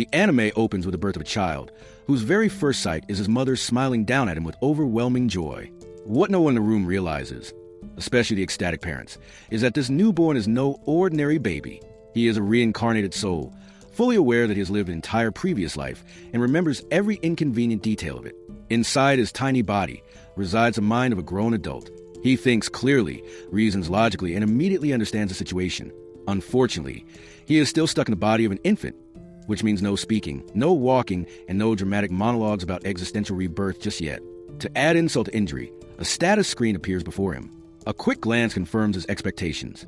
The anime opens with the birth of a child, whose very first sight is his mother smiling down at him with overwhelming joy. What no one in the room realizes, especially the ecstatic parents, is that this newborn is no ordinary baby. He is a reincarnated soul, fully aware that he has lived an entire previous life and remembers every inconvenient detail of it. Inside his tiny body resides the mind of a grown adult. He thinks clearly, reasons logically, and immediately understands the situation. Unfortunately, he is still stuck in the body of an infant, which means no speaking, no walking, and no dramatic monologues about existential rebirth just yet. To add insult to injury, a status screen appears before him. A quick glance confirms his expectations.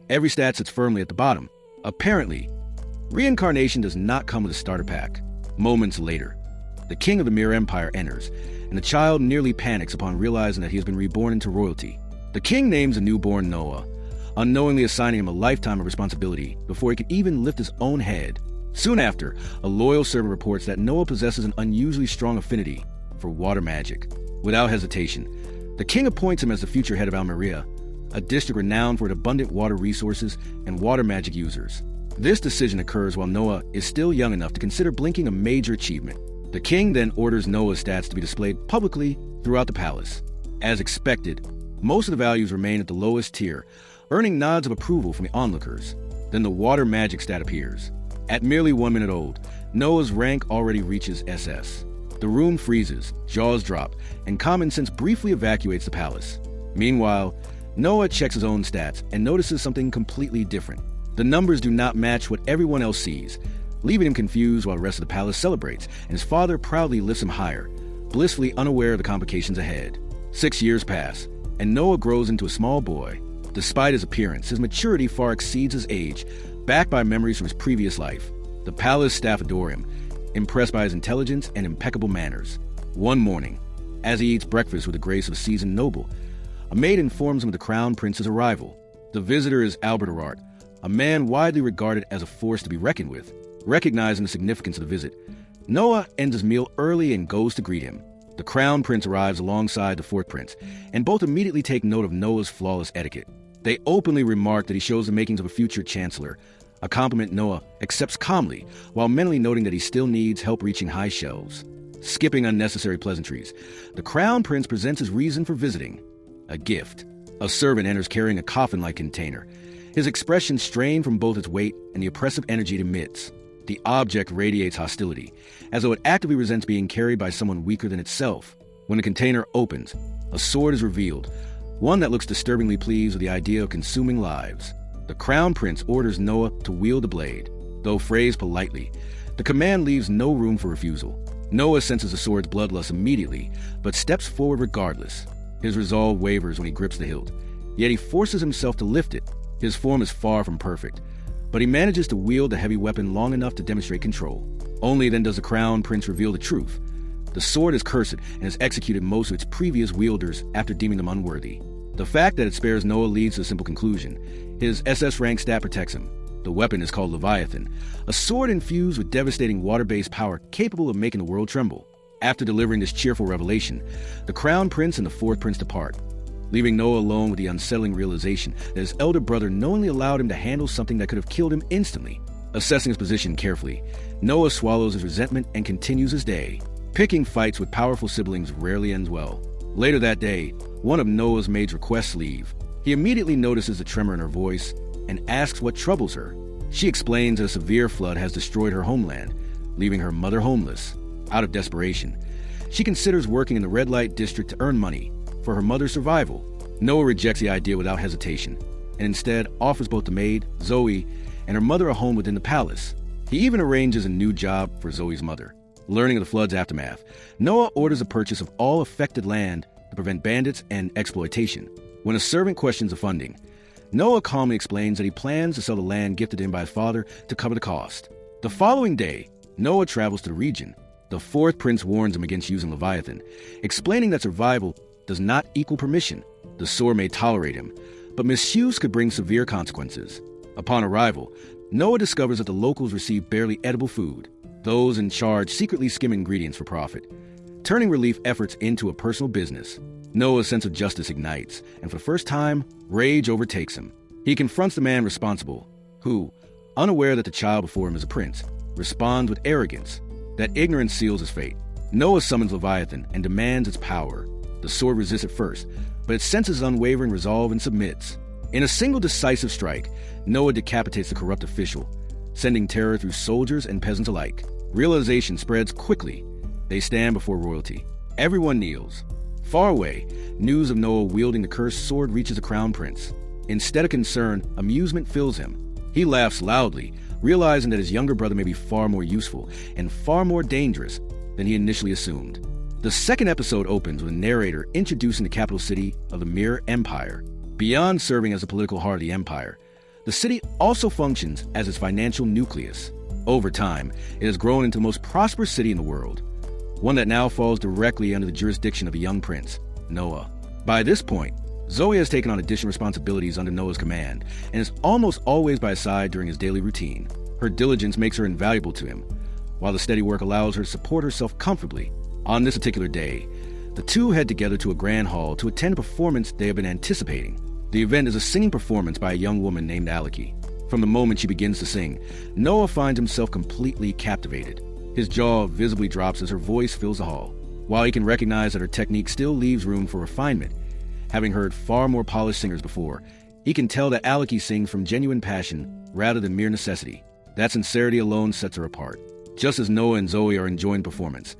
Every stat sits firmly at the bottom. Apparently, reincarnation does not come with a starter pack. Moments later, the king of the Mirror Empire enters, and the child nearly panics upon realizing that he has been reborn into royalty. The king names the newborn Noah, unknowingly assigning him a lifetime of responsibility before he could even lift his own head. Soon after, a loyal servant reports that Noah possesses an unusually strong affinity for water magic. Without hesitation, the king appoints him as the future head of Almeria, a district renowned for its abundant water resources and water magic users. This decision occurs while Noah is still young enough to consider blinking a major achievement. The king then orders Noah's stats to be displayed publicly throughout the palace. As expected, most of the values remain at the lowest tier, earning nods of approval from the onlookers. Then the water magic stat appears. At merely 1 minute old, Noah's rank already reaches SS. The room freezes, jaws drop, and common sense briefly evacuates the palace. Meanwhile, Noah checks his own stats and notices something completely different. The numbers do not match what everyone else sees, leaving him confused while the rest of the palace celebrates, and his father proudly lifts him higher, blissfully unaware of the complications ahead. 6 years pass, and Noah grows into a small boy. Despite his appearance, his maturity far exceeds his age, backed by memories from his previous life. The palace staff adore him, impressed by his intelligence and impeccable manners. One morning, as he eats breakfast with the grace of a seasoned noble, a maid informs him of the crown prince's arrival. The visitor is Albert Arart, a man widely regarded as a force to be reckoned with. Recognizing the significance of the visit, Noah ends his meal early and goes to greet him. The crown prince arrives alongside the fourth prince, and both immediately take note of Noah's flawless etiquette. They openly remark that he shows the makings of a future chancellor, a compliment Noah accepts calmly, while mentally noting that he still needs help reaching high shelves. Skipping unnecessary pleasantries, the crown prince presents his reason for visiting: a gift. A servant enters carrying a coffin-like container, his expression strained from both its weight and the oppressive energy it emits. The object radiates hostility, as though it actively resents being carried by someone weaker than itself. When the container opens, a sword is revealed, one that looks disturbingly pleased with the idea of consuming lives. The crown prince orders Noah to wield the blade. Though phrased politely, the command leaves no room for refusal. Noah senses the sword's bloodlust immediately, but steps forward regardless. His resolve wavers when he grips the hilt, yet he forces himself to lift it. His form is far from perfect, but he manages to wield the heavy weapon long enough to demonstrate control. Only then does the crown prince reveal the truth. The sword is cursed and has executed most of its previous wielders after deeming them unworthy. The fact that it spares Noah leads to a simple conclusion. His SS rank stat protects him. The weapon is called Leviathan, a sword infused with devastating water-based power capable of making the world tremble. After delivering this cheerful revelation, the crown prince and the fourth prince depart, leaving Noah alone with the unsettling realization that his elder brother knowingly allowed him to handle something that could have killed him instantly. Assessing his position carefully, Noah swallows his resentment and continues his day. Picking fights with powerful siblings rarely ends well. Later that day, one of Noah's maids requests leave. He immediately notices the tremor in her voice and asks what troubles her. She explains that a severe flood has destroyed her homeland, leaving her mother homeless. Out of desperation, she considers working in the red light district to earn money for her mother's survival. Noah rejects the idea without hesitation, and instead offers both the maid, Zoe, and her mother a home within the palace. He even arranges a new job for Zoe's mother. Learning of the flood's aftermath, Noah orders the purchase of all affected land to prevent bandits and exploitation. When a servant questions the funding, Noah calmly explains that he plans to sell the land gifted to him by his father to cover the cost. The following day, Noah travels to the region. The fourth prince warns him against using Leviathan, explaining that survival does not equal permission. The sword may tolerate him, but misuse could bring severe consequences. Upon arrival, Noah discovers that the locals receive barely edible food. Those in charge secretly skim ingredients for profit, turning relief efforts into a personal business. Noah's sense of justice ignites, and for the first time, rage overtakes him. He confronts the man responsible, who, unaware that the child before him is a prince, responds with arrogance. That ignorance seals his fate. Noah summons Leviathan and demands its power. The sword resists at first, but it senses unwavering resolve and submits. In a single decisive strike, Noah decapitates the corrupt official, sending terror through soldiers and peasants alike. Realization spreads quickly. They stand before royalty. Everyone kneels. Far away, news of Noah wielding the cursed sword reaches the crown prince. Instead of concern, amusement fills him. He laughs loudly, realizing that his younger brother may be far more useful and far more dangerous than he initially assumed. The second episode opens with a narrator introducing the capital city of the Mirror Empire. Beyond serving as the political heart of the empire, the city also functions as its financial nucleus. Over time, it has grown into the most prosperous city in the world, one that now falls directly under the jurisdiction of a young prince, Noah. By this point, Zoe has taken on additional responsibilities under Noah's command and is almost always by his side during his daily routine. Her diligence makes her invaluable to him, while the steady work allows her to support herself comfortably. On this particular day, the two head together to a grand hall to attend a performance they have been anticipating. The event is a singing performance by a young woman named Aliki. From the moment she begins to sing, Noah finds himself completely captivated. His jaw visibly drops as her voice fills the hall. While he can recognize that her technique still leaves room for refinement, having heard far more polished singers before, he can tell that Aliki sings from genuine passion rather than mere necessity. That sincerity alone sets her apart. Just as Noah and Zoe are enjoying the performance,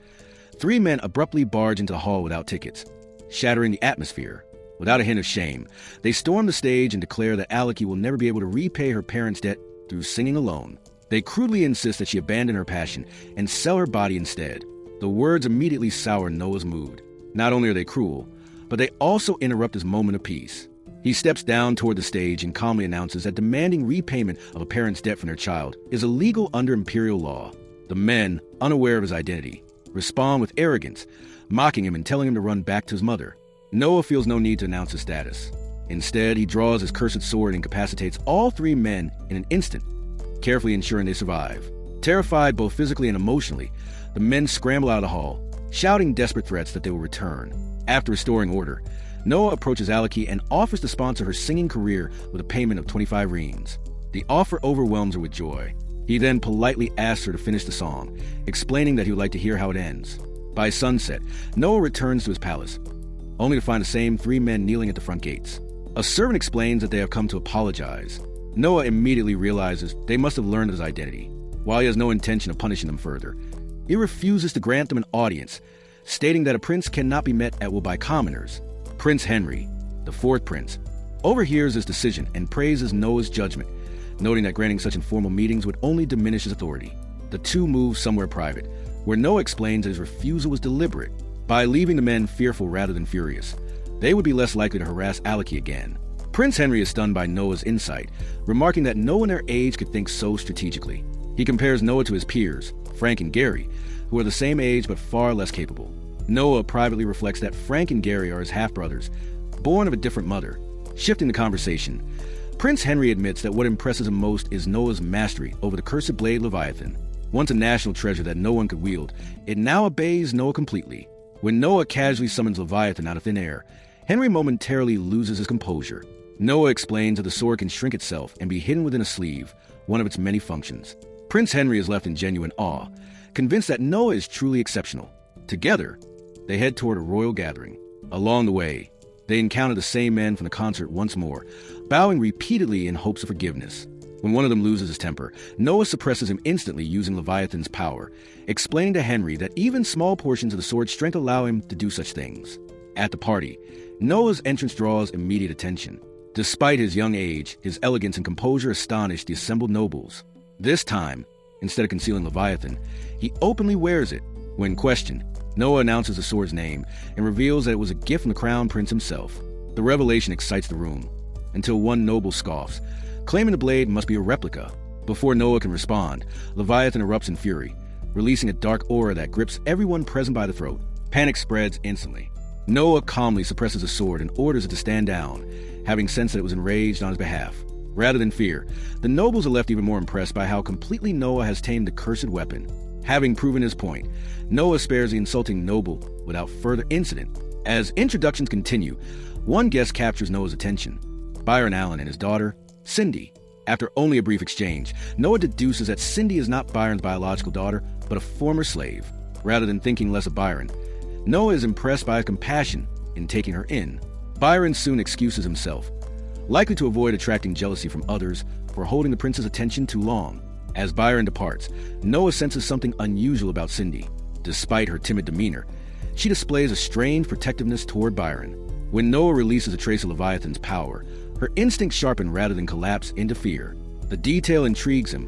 three men abruptly barge into the hall without tickets, shattering the atmosphere. Without a hint of shame, they storm the stage and declare that Aliki will never be able to repay her parents' debt through singing alone. They crudely insist that she abandon her passion and sell her body instead. The words immediately sour Noah's mood. Not only are they cruel, but they also interrupt his moment of peace. He steps down toward the stage and calmly announces that demanding repayment of a parent's debt from their child is illegal under imperial law. The men, unaware of his identity, respond with arrogance, mocking him and telling him to run back to his mother. Noah feels no need to announce his status. Instead, he draws his cursed sword and incapacitates all three men in an instant, carefully ensuring they survive. Terrified both physically and emotionally, the men scramble out of the hall, shouting desperate threats that they will return. After restoring order, Noah approaches Aliki and offers to sponsor her singing career with a payment of 25 reins. The offer overwhelms her with joy. He then politely asks her to finish the song, explaining that he would like to hear how it ends. By sunset, Noah returns to his palace, only to find the same three men kneeling at the front gates. A servant explains that they have come to apologize. Noah immediately realizes they must have learned his identity. While he has no intention of punishing them further, he refuses to grant them an audience, stating that a prince cannot be met at will by commoners. Prince Henry, the fourth prince, overhears his decision and praises Noah's judgment, noting that granting such informal meetings would only diminish his authority. The two move somewhere private, where Noah explains that his refusal was deliberate. By leaving the men fearful rather than furious, they would be less likely to harass Aliki again. Prince Henry is stunned by Noah's insight, remarking that no one their age could think so strategically. He compares Noah to his peers, Frank and Gary, who are the same age but far less capable. Noah privately reflects that Frank and Gary are his half-brothers, born of a different mother. Shifting the conversation, Prince Henry admits that what impresses him most is Noah's mastery over the cursed blade Leviathan. Once a national treasure that no one could wield, it now obeys Noah completely. When Noah casually summons Leviathan out of thin air, Henry momentarily loses his composure. Noah explains that the sword can shrink itself and be hidden within a sleeve, one of its many functions. Prince Henry is left in genuine awe, convinced that Noah is truly exceptional. Together, they head toward a royal gathering. Along the way, they encounter the same men from the concert once more, bowing repeatedly in hopes of forgiveness. When one of them loses his temper, Noah suppresses him instantly using Leviathan's power, explaining to Henry that even small portions of the sword's strength allow him to do such things. At the party, Noah's entrance draws immediate attention. Despite his young age, his elegance and composure astonish the assembled nobles. This time, instead of concealing Leviathan, he openly wears it. When questioned, Noah announces the sword's name and reveals that it was a gift from the crown prince himself. The revelation excites the room, until one noble scoffs, claiming the blade must be a replica. Before Noah can respond, Leviathan erupts in fury, releasing a dark aura that grips everyone present by the throat. Panic spreads instantly. Noah calmly suppresses the sword and orders it to stand down, having sensed that it was enraged on his behalf. Rather than fear, the nobles are left even more impressed by how completely Noah has tamed the cursed weapon. Having proven his point, Noah spares the insulting noble without further incident. As introductions continue, one guest captures Noah's attention: Byron Allen and his daughter, Cindy. After only a brief exchange, Noah deduces that Cindy is not Byron's biological daughter, but a former slave. Rather than thinking less of Byron, Noah is impressed by her compassion in taking her in. Byron soon excuses himself, likely to avoid attracting jealousy from others for holding the prince's attention too long. As Byron departs, Noah senses something unusual about Cindy. Despite her timid demeanor, she displays a strange protectiveness toward Byron. When Noah releases a trace of Leviathan's power, her instincts sharpen rather than collapse into fear. The detail intrigues him,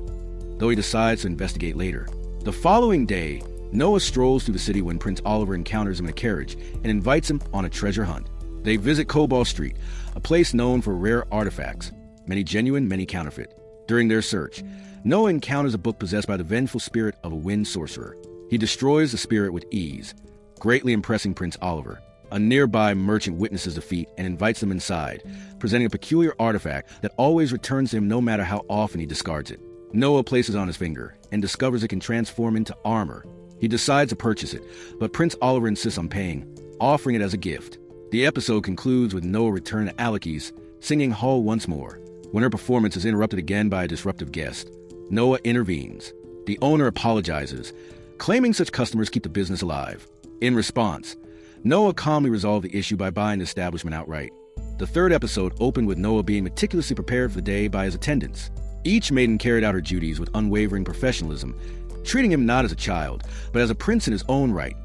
though he decides to investigate later. The following day, Noah strolls through the city when Prince Oliver encounters him in a carriage and invites him on a treasure hunt. They visit Cobalt Street, a place known for rare artifacts, many genuine, many counterfeit. During their search, Noah encounters a book possessed by the vengeful spirit of a wind sorcerer. He destroys the spirit with ease, greatly impressing Prince Oliver. A nearby merchant witnesses the feat and invites them inside, presenting a peculiar artifact that always returns to him no matter how often he discards it. Noah places it on his finger and discovers it can transform into armor. He decides to purchase it, but Prince Oliver insists on paying, offering it as a gift. The episode concludes with Noah returning to Alekes, singing Hull once more. When her performance is interrupted again by a disruptive guest, Noah intervenes. The owner apologizes, claiming such customers keep the business alive. In response, Noah calmly resolved the issue by buying the establishment outright. The third episode opened with Noah being meticulously prepared for the day by his attendants. Each maiden carried out her duties with unwavering professionalism, treating him not as a child, but as a prince in his own right,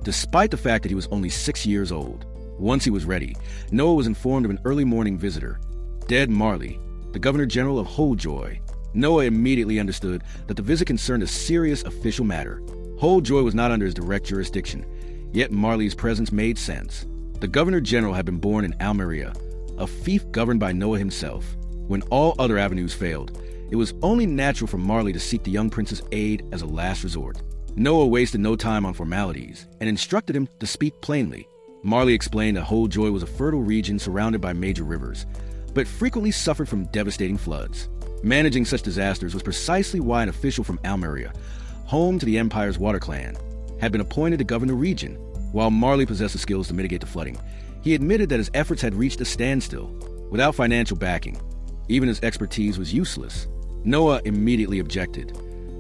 despite the fact that he was only 6 years old. Once he was ready, Noah was informed of an early morning visitor, Dead Marley, the Governor General of Holdjoy. Noah immediately understood that the visit concerned a serious official matter. Holdjoy was not under his direct jurisdiction, yet Marley's presence made sense. The Governor General had been born in Almeria, a fief governed by Noah himself. When all other avenues failed, it was only natural for Marley to seek the young prince's aid as a last resort. Noah wasted no time on formalities and instructed him to speak plainly. Marley explained that Holdjoy was a fertile region surrounded by major rivers, but frequently suffered from devastating floods. Managing such disasters was precisely why an official from Almeria, home to the Empire's water clan, had been appointed to govern the region. While Marley possessed the skills to mitigate the flooding, he admitted that his efforts had reached a standstill. Without financial backing, even his expertise was useless. Noah immediately objected,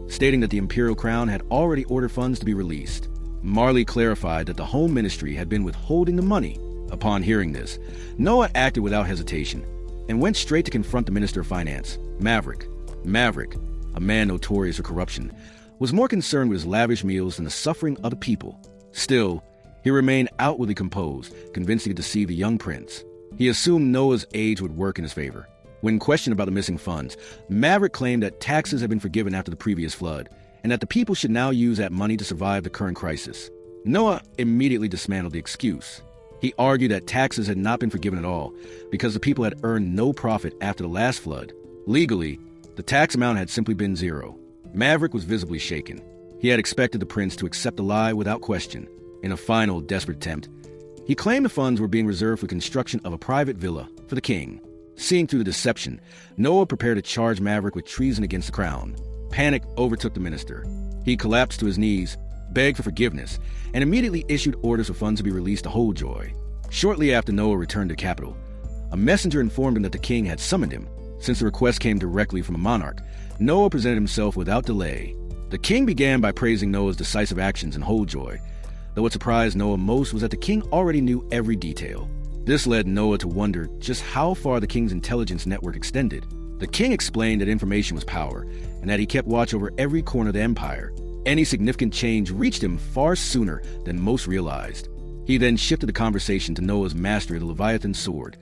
stating that the imperial crown had already ordered funds to be released. Marley clarified that the Home Ministry had been withholding the money. Upon hearing this, Noah acted without hesitation and went straight to confront the Minister of Finance, Maverick. Maverick, a man notorious for corruption, was more concerned with his lavish meals than the suffering of the people. Still, he remained outwardly composed, convinced he could deceive the young prince. He assumed Noah's age would work in his favor. When questioned about the missing funds, Maverick claimed that taxes had been forgiven after the previous flood, and that the people should now use that money to survive the current crisis. Noah immediately dismantled the excuse. He argued that taxes had not been forgiven at all, because the people had earned no profit after the last flood. Legally, the tax amount had simply been zero. Maverick was visibly shaken. He had expected the prince to accept the lie without question. In a final, desperate attempt, he claimed the funds were being reserved for the construction of a private villa for the king. Seeing through the deception, Noah prepared to charge Maverick with treason against the crown. Panic overtook the minister. He collapsed to his knees, begged for forgiveness, and immediately issued orders for funds to be released to Holdjoy. Shortly after Noah returned to the capital, a messenger informed him that the king had summoned him. Since the request came directly from a monarch, Noah presented himself without delay. The king began by praising Noah's decisive actions in Holdjoy, though what surprised Noah most was that the king already knew every detail. This led Noah to wonder just how far the king's intelligence network extended. The king explained that information was power, and that he kept watch over every corner of the empire. Any significant change reached him far sooner than most realized. He then shifted the conversation to Noah's mastery of the Leviathan sword,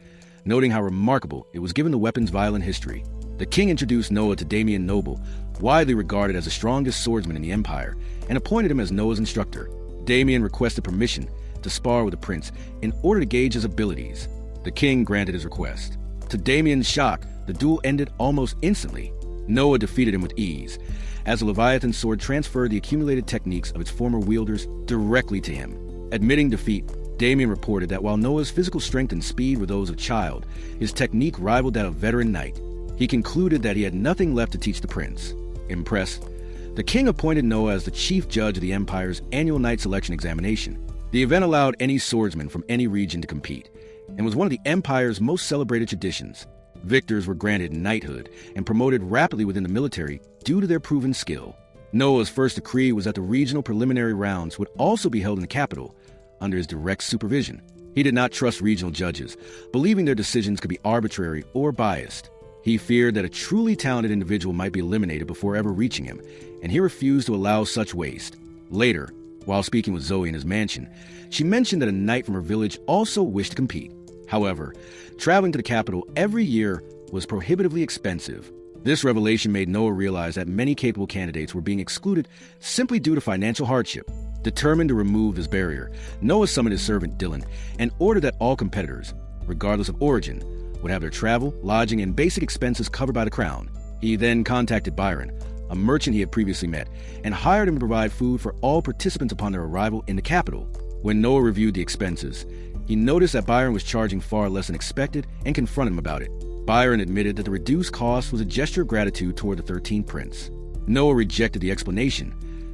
noting how remarkable it was given the weapon's violent history. The king introduced Noah to Damian Noble, widely regarded as the strongest swordsman in the empire, and appointed him as Noah's instructor. Damian requested permission to spar with the prince in order to gauge his abilities. The king granted his request. To Damian's shock, the duel ended almost instantly. Noah defeated him with ease, as the Leviathan sword transferred the accumulated techniques of its former wielders directly to him. Admitting defeat, Damian reported that while Noah's physical strength and speed were those of a child, his technique rivaled that of a veteran knight. He concluded that he had nothing left to teach the prince. Impressed, the king appointed Noah as the chief judge of the empire's annual knight selection examination. The event allowed any swordsman from any region to compete, and was one of the empire's most celebrated traditions. Victors were granted knighthood and promoted rapidly within the military due to their proven skill. Noah's first decree was that the regional preliminary rounds would also be held in the capital under his direct supervision. He did not trust regional judges, believing their decisions could be arbitrary or biased. He feared that a truly talented individual might be eliminated before ever reaching him, and he refused to allow such waste. Later, while speaking with Zoe in his mansion, she mentioned that a knight from her village also wished to compete. However, traveling to the capital every year was prohibitively expensive. This revelation made Noah realize that many capable candidates were being excluded simply due to financial hardship. Determined to remove this barrier, Noah summoned his servant Dylan and ordered that all competitors, regardless of origin, would have their travel, lodging, and basic expenses covered by the crown. He then contacted Byron, a merchant he had previously met, and hired him to provide food for all participants upon their arrival in the capital. When Noah reviewed the expenses, he noticed that Byron was charging far less than expected and confronted him about it. Byron admitted that the reduced cost was a gesture of gratitude toward the 13th prince. Noah rejected the explanation,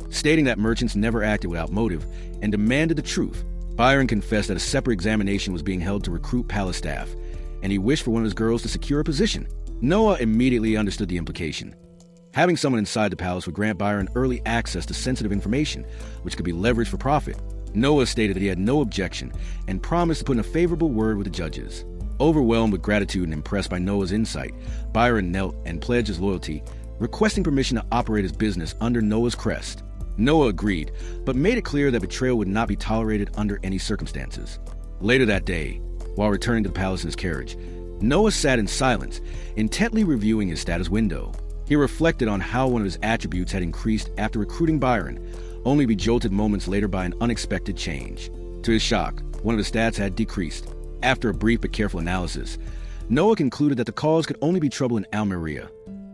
stating that merchants never acted without motive, and demanded the truth. Byron confessed that a separate examination was being held to recruit palace staff, and he wished for one of his girls to secure a position. Noah immediately understood the implication. Having someone inside the palace would grant Byron early access to sensitive information, which could be leveraged for profit. Noah stated that he had no objection and promised to put in a favorable word with the judges. Overwhelmed with gratitude and impressed by Noah's insight, Byron knelt and pledged his loyalty, requesting permission to operate his business under Noah's crest. Noah agreed, but made it clear that betrayal would not be tolerated under any circumstances. Later that day, while returning to the palace in his carriage, Noah sat in silence, intently reviewing his status window. He reflected on how one of his attributes had increased after recruiting Byron, only to be jolted moments later by an unexpected change. To his shock, one of his stats had decreased. After a brief but careful analysis, Noah concluded that the cause could only be trouble in Almeria,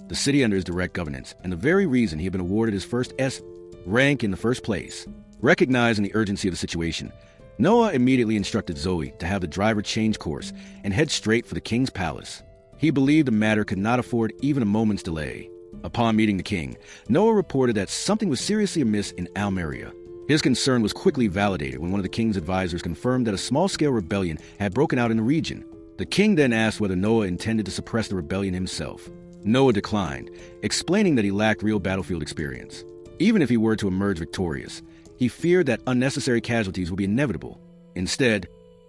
the city under his direct governance, and the very reason he had been awarded his first S rank in the first place. Recognizing the urgency of the situation, Noah immediately instructed Zoe to have the driver change course and head straight for the king's palace. He believed the matter could not afford even a moment's delay. Upon meeting the king, Noah reported that something was seriously amiss in Almeria. His concern was quickly validated when one of the king's advisors confirmed that a small-scale rebellion had broken out in the region. The king then asked whether Noah intended to suppress the rebellion himself. Noah declined, explaining that he lacked real battlefield experience. Even if he were to emerge victorious, he feared that unnecessary casualties would be inevitable. Instead,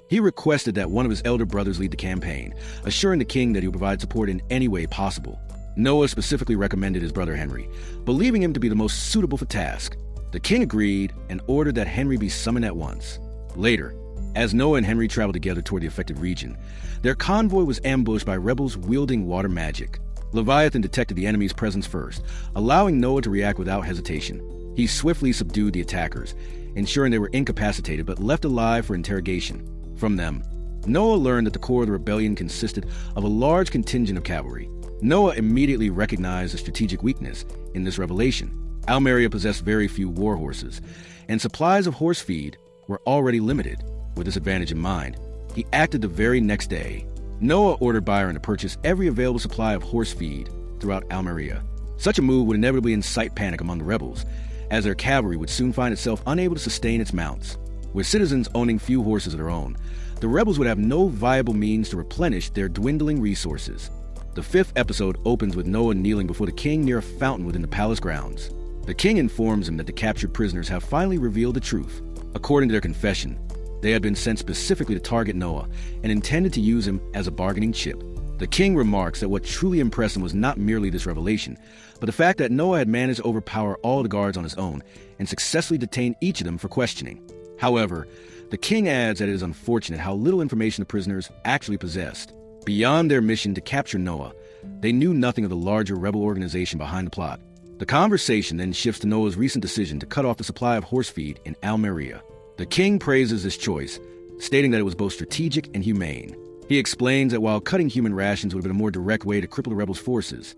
he requested that one of his elder brothers lead the campaign, assuring the king that he would provide support in any way possible. Noah specifically recommended his brother Henry, believing him to be the most suitable for the task. The king agreed and ordered that Henry be summoned at once. Later, as Noah and Henry traveled together toward the affected region, their convoy was ambushed by rebels wielding water magic. Leviathan detected the enemy's presence first, allowing Noah to react without hesitation. He swiftly subdued the attackers, ensuring they were incapacitated but left alive for interrogation. From them, Noah learned that the core of the rebellion consisted of a large contingent of cavalry. Noah immediately recognized a strategic weakness in this revelation. Almeria possessed very few war horses, and supplies of horse feed were already limited. With this advantage in mind, he acted the very next day. Noah ordered Byron to purchase every available supply of horse feed throughout Almeria. Such a move would inevitably incite panic among the rebels, as their cavalry would soon find itself unable to sustain its mounts. With citizens owning few horses of their own, the rebels would have no viable means to replenish their dwindling resources. The 5th episode opens with Noah kneeling before the king near a fountain within the palace grounds. The king informs him that the captured prisoners have finally revealed the truth. According to their confession, they had been sent specifically to target Noah and intended to use him as a bargaining chip. The king remarks that what truly impressed him was not merely this revelation, but the fact that Noah had managed to overpower all the guards on his own and successfully detain each of them for questioning. However, the king adds that it is unfortunate how little information the prisoners actually possessed. Beyond their mission to capture Noah, they knew nothing of the larger rebel organization behind the plot. The conversation then shifts to Noah's recent decision to cut off the supply of horse feed in Almeria. The king praises this choice, stating that it was both strategic and humane. He explains that while cutting human rations would have been a more direct way to cripple the rebels' forces,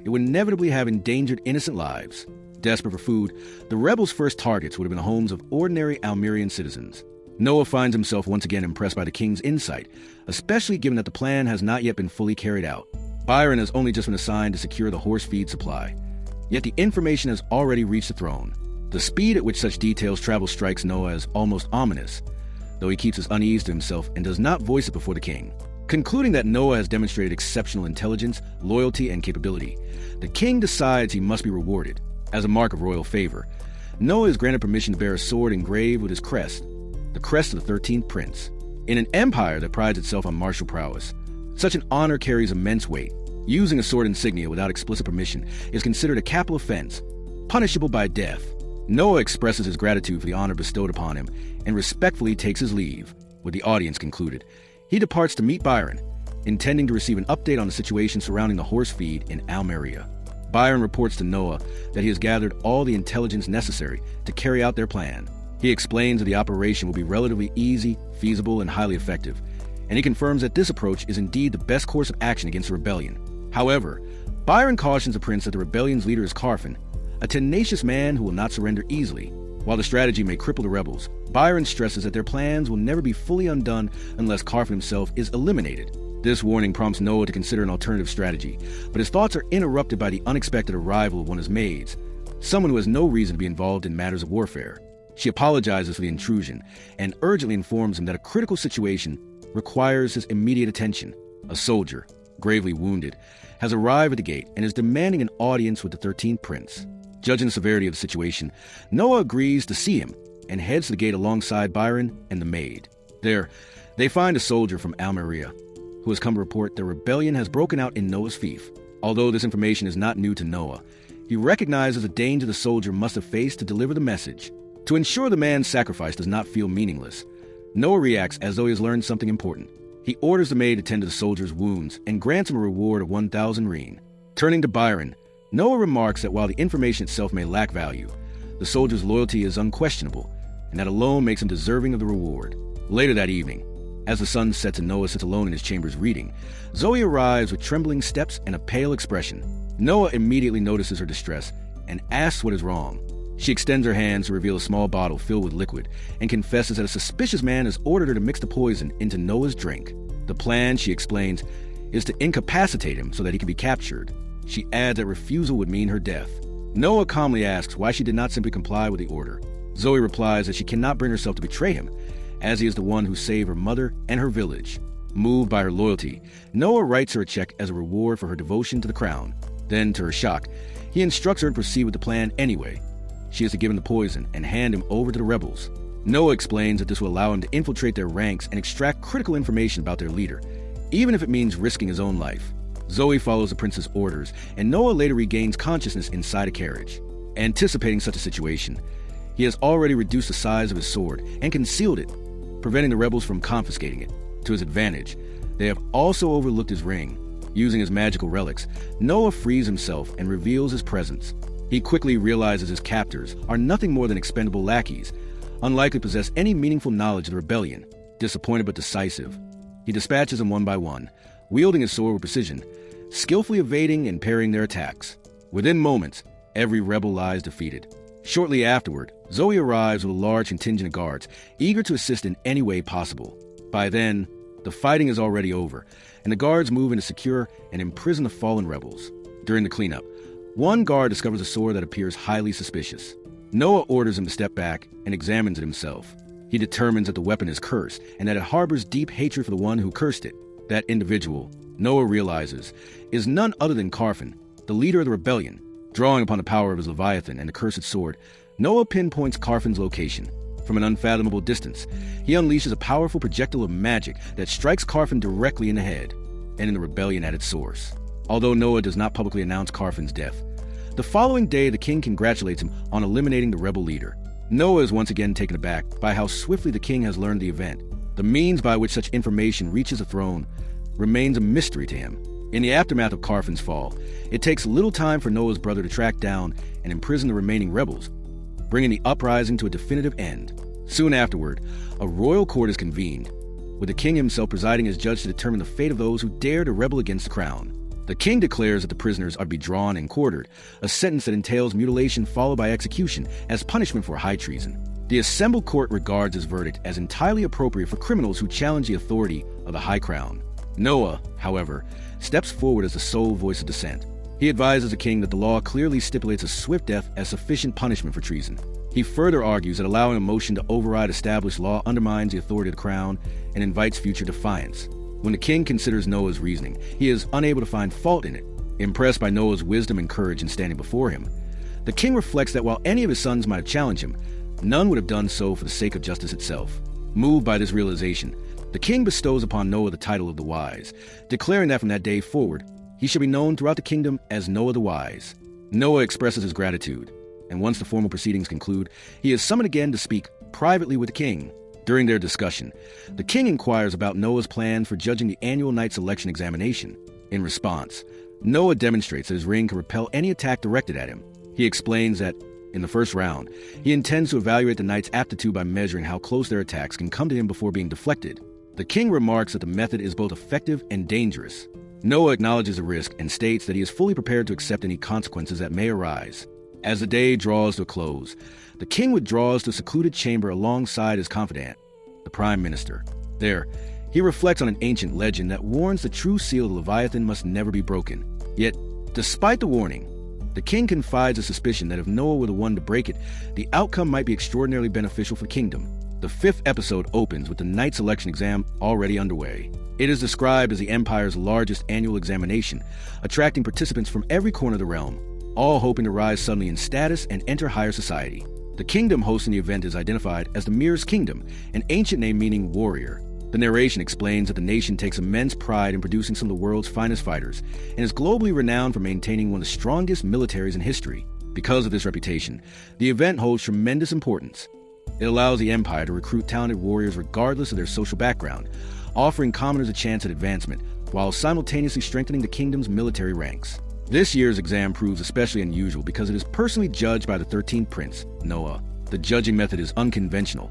it would inevitably have endangered innocent lives. Desperate for food, the rebels' first targets would have been the homes of ordinary Almerian citizens. Noah finds himself once again impressed by the king's insight, especially given that the plan has not yet been fully carried out. Byron has only just been assigned to secure the horse feed supply, yet the information has already reached the throne. The speed at which such details travel strikes Noah as almost ominous, though he keeps his unease to himself and does not voice it before the king. Concluding that Noah has demonstrated exceptional intelligence, loyalty, and capability, the king decides he must be rewarded. As a mark of royal favor, Noah is granted permission to bear a sword engraved with his crest, the crest of the 13th prince. In an empire that prides itself on martial prowess, such an honor carries immense weight. Using a sword insignia without explicit permission is considered a capital offense, punishable by death. Noah expresses his gratitude for the honor bestowed upon him and respectfully takes his leave. With the audience concluded, he departs to meet Byron, intending to receive an update on the situation surrounding the horse feed in Almeria. Byron reports to Noah that he has gathered all the intelligence necessary to carry out their plan. He explains that the operation will be relatively easy, feasible, and highly effective, and he confirms that this approach is indeed the best course of action against the rebellion. However, Byron cautions the prince that the rebellion's leader is Carfin, a tenacious man who will not surrender easily. While the strategy may cripple the rebels, Byron stresses that their plans will never be fully undone unless Carfin himself is eliminated. This warning prompts Noah to consider an alternative strategy, but his thoughts are interrupted by the unexpected arrival of one of his maids, someone who has no reason to be involved in matters of warfare. She apologizes for the intrusion and urgently informs him that a critical situation requires his immediate attention. A soldier, gravely wounded, has arrived at the gate and is demanding an audience with the 13th prince. Judging the severity of the situation, Noah agrees to see him and heads to the gate alongside Byron and the maid. There, they find a soldier from Almeria who has come to report the rebellion has broken out in Noah's fief. Although this information is not new to Noah, he recognizes the danger the soldier must have faced to deliver the message. To ensure the man's sacrifice does not feel meaningless, Noah reacts as though he has learned something important. He orders the maid to tend to the soldier's wounds and grants him a reward of 1,000 reen. Turning to Byron, Noah remarks that while the information itself may lack value, the soldier's loyalty is unquestionable, and that alone makes him deserving of the reward. Later that evening, as the sun sets and Noah sits alone in his chambers reading, Zoe arrives with trembling steps and a pale expression. Noah immediately notices her distress and asks what is wrong. She extends her hands to reveal a small bottle filled with liquid and confesses that a suspicious man has ordered her to mix the poison into Noah's drink. The plan, she explains, is to incapacitate him so that he can be captured. She adds that refusal would mean her death. Noah calmly asks why she did not simply comply with the order. Zoe replies that she cannot bring herself to betray him, as he is the one who saved her mother and her village. Moved by her loyalty, Noah writes her a check as a reward for her devotion to the crown. Then, to her shock, he instructs her to proceed with the plan anyway. She is to give him the poison and hand him over to the rebels. Noah explains that this will allow him to infiltrate their ranks and extract critical information about their leader, even if it means risking his own life. Zoe follows the prince's orders, and Noah later regains consciousness inside a carriage. Anticipating such a situation, he has already reduced the size of his sword and concealed it, preventing the rebels from confiscating it. To his advantage, they have also overlooked his ring. Using his magical relics, Noah frees himself and reveals his presence. He quickly realizes his captors are nothing more than expendable lackeys, unlikely to possess any meaningful knowledge of the rebellion. Disappointed but decisive, he dispatches them one by one, wielding his sword with precision, skillfully evading and parrying their attacks. Within moments, every rebel lies defeated. Shortly afterward, Zoe arrives with a large contingent of guards, eager to assist in any way possible. By then, the fighting is already over, and the guards move in to secure and imprison the fallen rebels. During the cleanup, one guard discovers a sword that appears highly suspicious. Noah orders him to step back and examines it himself. He determines that the weapon is cursed and that it harbors deep hatred for the one who cursed it. That individual, Noah realizes, is none other than Carfin, the leader of the rebellion. Drawing upon the power of his Leviathan and the cursed sword, Noah pinpoints Carfin's location. From an unfathomable distance, he unleashes a powerful projectile of magic that strikes Carfin directly in the head, ending the rebellion at its source. Although Noah does not publicly announce Carfin's death, the following day the king congratulates him on eliminating the rebel leader. Noah is once again taken aback by how swiftly the king has learned the event. The means by which such information reaches the throne remains a mystery to him. In the aftermath of Carfin's fall, it takes little time for Noah's brother to track down and imprison the remaining rebels, bringing the uprising to a definitive end. Soon afterward, a royal court is convened, with the king himself presiding as judge to determine the fate of those who dare to rebel against the crown. The king declares that the prisoners are to be drawn and quartered, a sentence that entails mutilation followed by execution as punishment for high treason. The assembled court regards his verdict as entirely appropriate for criminals who challenge the authority of the high crown. Noah, however, steps forward as the sole voice of dissent. He advises the king that the law clearly stipulates a swift death as sufficient punishment for treason. He further argues that allowing a motion to override established law undermines the authority of the crown and invites future defiance. When the king considers Noah's reasoning, he is unable to find fault in it. Impressed by Noah's wisdom and courage in standing before him, the king reflects that while any of his sons might have challenged him, none would have done so for the sake of justice itself. Moved by this realization, the king bestows upon Noah the title of the Wise, declaring that from that day forward, he shall be known throughout the kingdom as Noah the Wise. Noah expresses his gratitude, and once the formal proceedings conclude, he is summoned again to speak privately with the king. During their discussion, the king inquires about Noah's plan for judging the annual night selection examination. In response, Noah demonstrates that his ring can repel any attack directed at him. He explains that, in the first round, he intends to evaluate the knight's aptitude by measuring how close their attacks can come to him before being deflected. The king remarks that the method is both effective and dangerous. Noah acknowledges the risk and states that he is fully prepared to accept any consequences that may arise. As the day draws to a close, the king withdraws to a secluded chamber alongside his confidant, the prime minister. There, he reflects on an ancient legend that warns the true seal of the Leviathan must never be broken. Yet, despite the warning, the king confides a suspicion that if Noah were the one to break it, the outcome might be extraordinarily beneficial for the kingdom. The 5th episode opens with the night selection exam already underway. It is described as the Empire's largest annual examination, attracting participants from every corner of the realm, all hoping to rise suddenly in status and enter higher society. The kingdom hosting the event is identified as the Mirror's Kingdom, an ancient name meaning warrior. The narration explains that the nation takes immense pride in producing some of the world's finest fighters and is globally renowned for maintaining one of the strongest militaries in history. Because of this reputation, the event holds tremendous importance. It allows the Empire to recruit talented warriors regardless of their social background, offering commoners a chance at advancement while simultaneously strengthening the kingdom's military ranks. This year's exam proves especially unusual because it is personally judged by the 13th prince, Noah. The judging method is unconventional.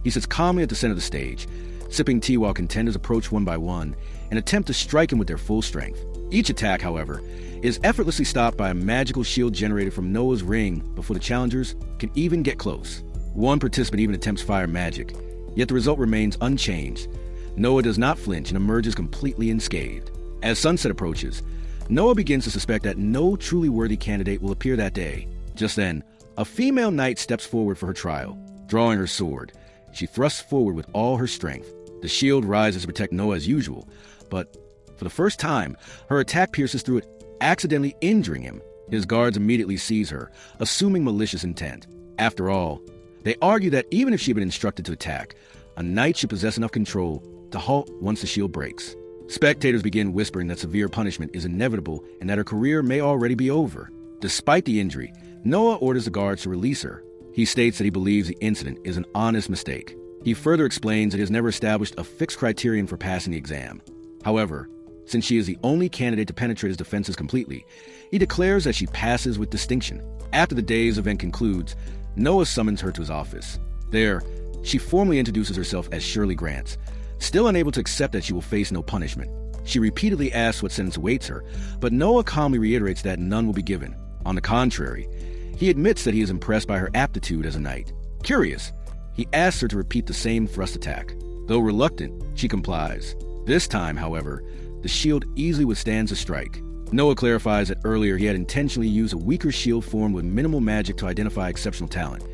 He sits calmly at the center of the stage, sipping tea while contenders approach one by one and attempt to strike him with their full strength. Each attack, however, is effortlessly stopped by a magical shield generated from Noah's ring before the challengers can even get close. One participant even attempts fire magic, yet the result remains unchanged. Noah does not flinch and emerges completely unscathed. As sunset approaches, Noah begins to suspect that no truly worthy candidate will appear that day. Just then, a female knight steps forward for her trial. Drawing her sword, she thrusts forward with all her strength. The shield rises to protect Noah as usual, but for the first time, her attack pierces through it, accidentally injuring him. His guards immediately seize her, assuming malicious intent. After all, they argue that even if she had been instructed to attack, a knight should possess enough control to halt once the shield breaks. Spectators begin whispering that severe punishment is inevitable and that her career may already be over. Despite the injury, Noah orders the guards to release her. He states that he believes the incident is an honest mistake. He further explains that he has never established a fixed criterion for passing the exam. However, since she is the only candidate to penetrate his defenses completely, he declares that she passes with distinction. After the day's event concludes, Noah summons her to his office. There, she formally introduces herself as Shirley Grants, still unable to accept that she will face no punishment. She repeatedly asks what sentence awaits her, but Noah calmly reiterates that none will be given. On the contrary, he admits that he is impressed by her aptitude as a knight. Curious, he asks her to repeat the same thrust attack. Though reluctant, she complies. This time, however, the shield easily withstands a strike. Noah clarifies that earlier he had intentionally used a weaker shield formed with minimal magic to identify exceptional talent.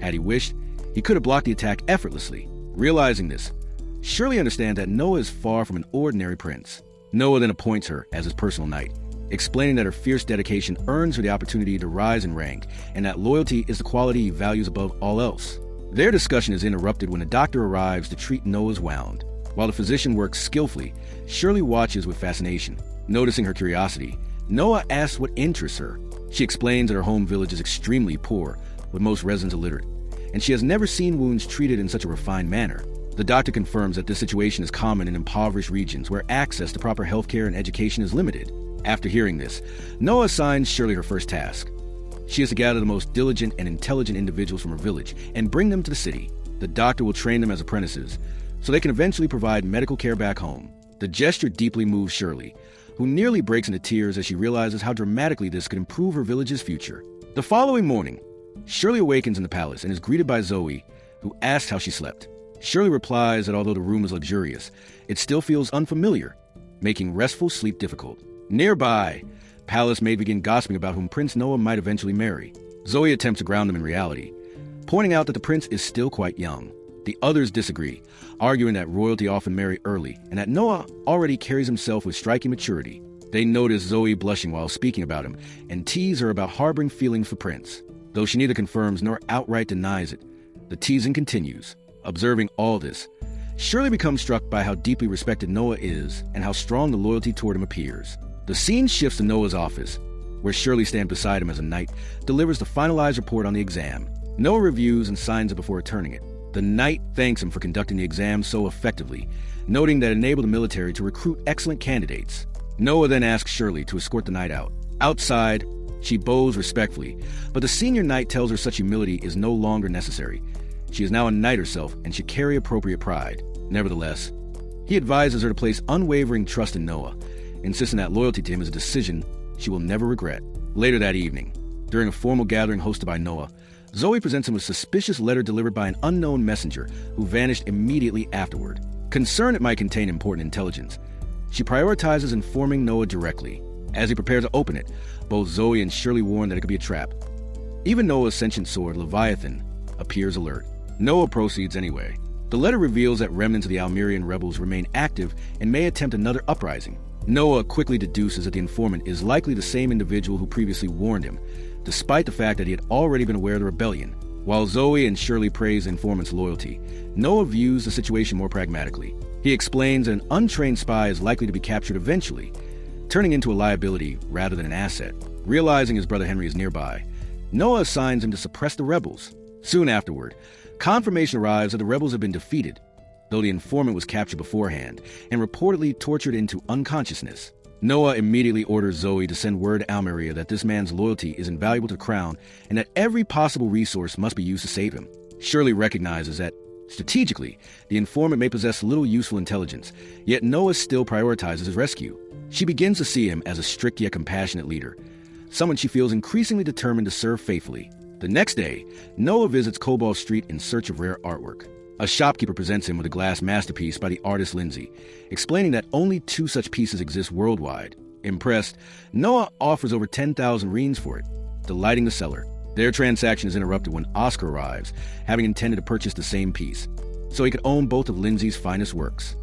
Had he wished, he could have blocked the attack effortlessly. Realizing this, Shirley understands that Noah is far from an ordinary prince. Noah then appoints her as his personal knight, explaining that her fierce dedication earns her the opportunity to rise in rank, and that loyalty is the quality he values above all else. Their discussion is interrupted when a doctor arrives to treat Noah's wound. While the physician works skillfully, Shirley watches with fascination. Noticing her curiosity, Noah asks what interests her. She explains that her home village is extremely poor, with most residents illiterate, and she has never seen wounds treated in such a refined manner. The doctor confirms that this situation is common in impoverished regions where access to proper healthcare and education is limited. After hearing this, Noah assigns Shirley her first task. She is to gather the most diligent and intelligent individuals from her village and bring them to the city. The doctor will train them as apprentices, so they can eventually provide medical care back home. The gesture deeply moves Shirley, who nearly breaks into tears as she realizes how dramatically this could improve her village's future. The following morning, Shirley awakens in the palace and is greeted by Zoe, who asks how she slept. Shirley replies that although the room is luxurious, it still feels unfamiliar, making restful sleep difficult. Nearby, palace maids begin gossiping about whom Prince Noah might eventually marry. Zoe attempts to ground them in reality, pointing out that the prince is still quite young. The others disagree, arguing that royalty often marry early and that Noah already carries himself with striking maturity. They notice Zoe blushing while speaking about him and tease her about harboring feelings for Prince. Though she neither confirms nor outright denies it, the teasing continues. Observing all this, Shirley becomes struck by how deeply respected Noah is and how strong the loyalty toward him appears. The scene shifts to Noah's office, where Shirley stands beside him as a knight delivers the finalized report on the exam. Noah reviews and signs it before returning it. The knight thanks him for conducting the exam so effectively, noting that it enabled the military to recruit excellent candidates. Noah then asks Shirley to escort the knight out. Outside, she bows respectfully, but the senior knight tells her such humility is no longer necessary. She is now a knight herself and should carry appropriate pride. Nevertheless, he advises her to place unwavering trust in Noah, insisting that loyalty to him is a decision she will never regret. Later that evening, during a formal gathering hosted by Noah, Zoe presents him with a suspicious letter delivered by an unknown messenger who vanished immediately afterward. Concerned it might contain important intelligence, she prioritizes informing Noah directly. As he prepares to open it, both Zoe and Shirley warn that it could be a trap. Even Noah's sentient sword, Leviathan, appears alert. Noah proceeds anyway. The letter reveals that remnants of the Almerian rebels remain active and may attempt another uprising. Noah quickly deduces that the informant is likely the same individual who previously warned him, despite the fact that he had already been aware of the rebellion. While Zoe and Shirley praise the informant's loyalty, Noah views the situation more pragmatically. He explains that an untrained spy is likely to be captured eventually, turning into a liability rather than an asset. Realizing his brother Henry is nearby, Noah assigns him to suppress the rebels. Soon afterward, confirmation arrives that the rebels have been defeated, though the informant was captured beforehand and reportedly tortured into unconsciousness. Noah immediately orders Zoe to send word to Almeria that this man's loyalty is invaluable to the crown and that every possible resource must be used to save him. Shirley recognizes that, strategically, the informant may possess little useful intelligence, yet Noah still prioritizes his rescue. She begins to see him as a strict yet compassionate leader, someone she feels increasingly determined to serve faithfully. The next day, Noah visits Cobalt Street in search of rare artwork. A shopkeeper presents him with a glass masterpiece by the artist Lindsay, explaining that only 2 such pieces exist worldwide. Impressed, Noah offers over 10,000 reins for it, delighting the seller. Their transaction is interrupted when Oscar arrives, having intended to purchase the same piece, so he could own both of Lindsay's finest works.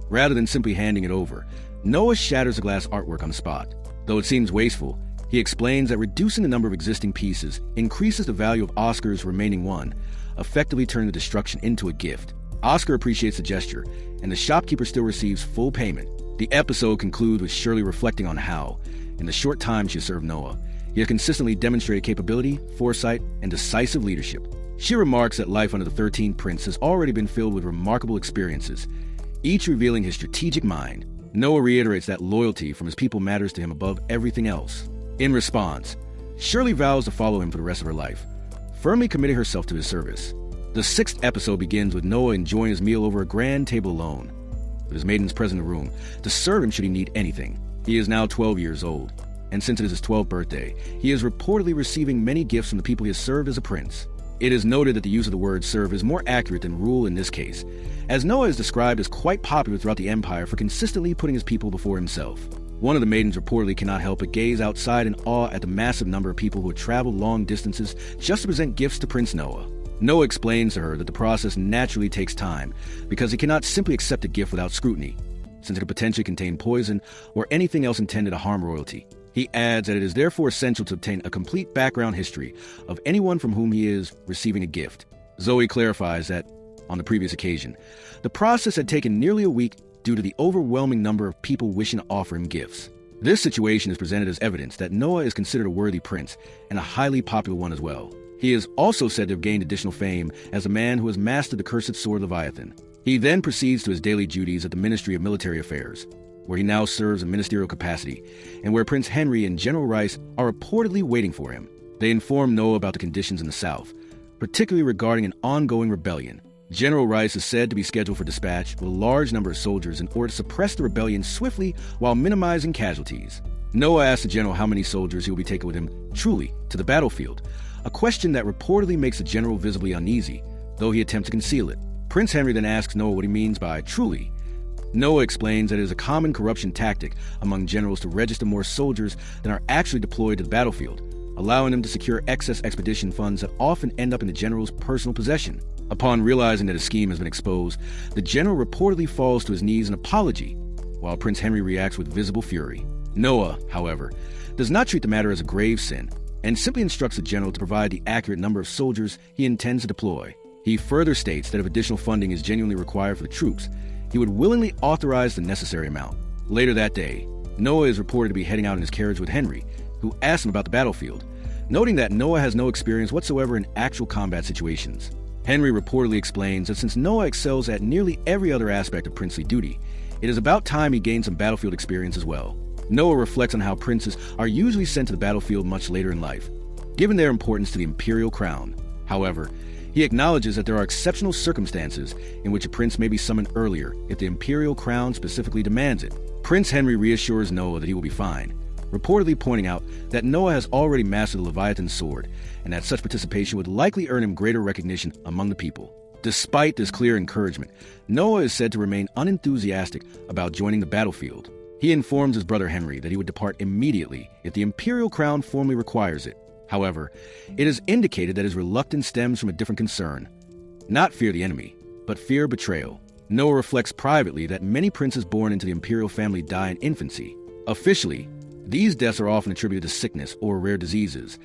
Rather than simply handing it over, Noah shatters the glass artwork on the spot. Though it seems wasteful, he explains that reducing the number of existing pieces increases the value of Oscar's remaining one, effectively turning the destruction into a gift. Oscar appreciates the gesture, and the shopkeeper still receives full payment. The episode concludes with Shirley reflecting on how, in the short time she has served Noah, he has consistently demonstrated capability, foresight, and decisive leadership. She remarks that life under the 13th Prince has already been filled with remarkable experiences, each revealing his strategic mind. Noah reiterates that loyalty from his people matters to him above everything else. In response, Shirley vows to follow him for the rest of her life, firmly committing herself to his service. The 6th episode begins with Noah enjoying his meal over a grand table alone, with his maidens present in the room to serve him should he need anything. He is now 12 years old, and since it is his 12th birthday, he is reportedly receiving many gifts from the people he has served as a prince. It is noted that the use of the word serve is more accurate than rule in this case, as Noah is described as quite popular throughout the empire for consistently putting his people before himself. One of the maidens reportedly cannot help but gaze outside in awe at the massive number of people who had traveled long distances just to present gifts to Prince Noah. Noah explains to her that the process naturally takes time because he cannot simply accept a gift without scrutiny, since it could potentially contain poison or anything else intended to harm royalty. He adds that it is therefore essential to obtain a complete background history of anyone from whom he is receiving a gift. Zoe clarifies that, on the previous occasion, the process had taken nearly a week due to the overwhelming number of people wishing to offer him gifts. This situation is presented as evidence that Noah is considered a worthy prince, and a highly popular one as well. He is also said to have gained additional fame as a man who has mastered the cursed sword Leviathan. He then proceeds to his daily duties at the Ministry of Military Affairs, where he now serves in ministerial capacity, and where Prince Henry and General Rice are reportedly waiting for him. They inform Noah about the conditions in the south, particularly regarding an ongoing rebellion. General Rice is said to be scheduled for dispatch with a large number of soldiers in order to suppress the rebellion swiftly while minimizing casualties. Noah asks the general how many soldiers he will be taking with him truly to the battlefield, a question that reportedly makes the general visibly uneasy, though he attempts to conceal it. Prince Henry then asks Noah what he means by truly. Noah explains that it is a common corruption tactic among generals to register more soldiers than are actually deployed to the battlefield, allowing him to secure excess expedition funds that often end up in the general's personal possession. Upon realizing that his scheme has been exposed, the general reportedly falls to his knees in apology, while Prince Henry reacts with visible fury. Noah, however, does not treat the matter as a grave sin, and simply instructs the general to provide the accurate number of soldiers he intends to deploy. He further states that if additional funding is genuinely required for the troops, he would willingly authorize the necessary amount. Later that day, Noah is reported to be heading out in his carriage with Henry, who asks him about the battlefield, noting that Noah has no experience whatsoever in actual combat situations. Henry reportedly explains that since Noah excels at nearly every other aspect of princely duty, it is about time he gained some battlefield experience as well. Noah reflects on how princes are usually sent to the battlefield much later in life, given their importance to the imperial crown. However, he acknowledges that there are exceptional circumstances in which a prince may be summoned earlier if the imperial crown specifically demands it. Prince Henry reassures Noah that he will be fine, reportedly pointing out that Noah has already mastered the Leviathan sword, and that such participation would likely earn him greater recognition among the people. Despite this clear encouragement, Noah is said to remain unenthusiastic about joining the battlefield. He informs his brother Henry that he would depart immediately if the imperial crown formally requires it. However, it is indicated that his reluctance stems from a different concern. Not fear the enemy, but fear betrayal. Noah reflects privately that many princes born into the imperial family die in infancy. Officially, these deaths are often attributed to sickness or rare diseases,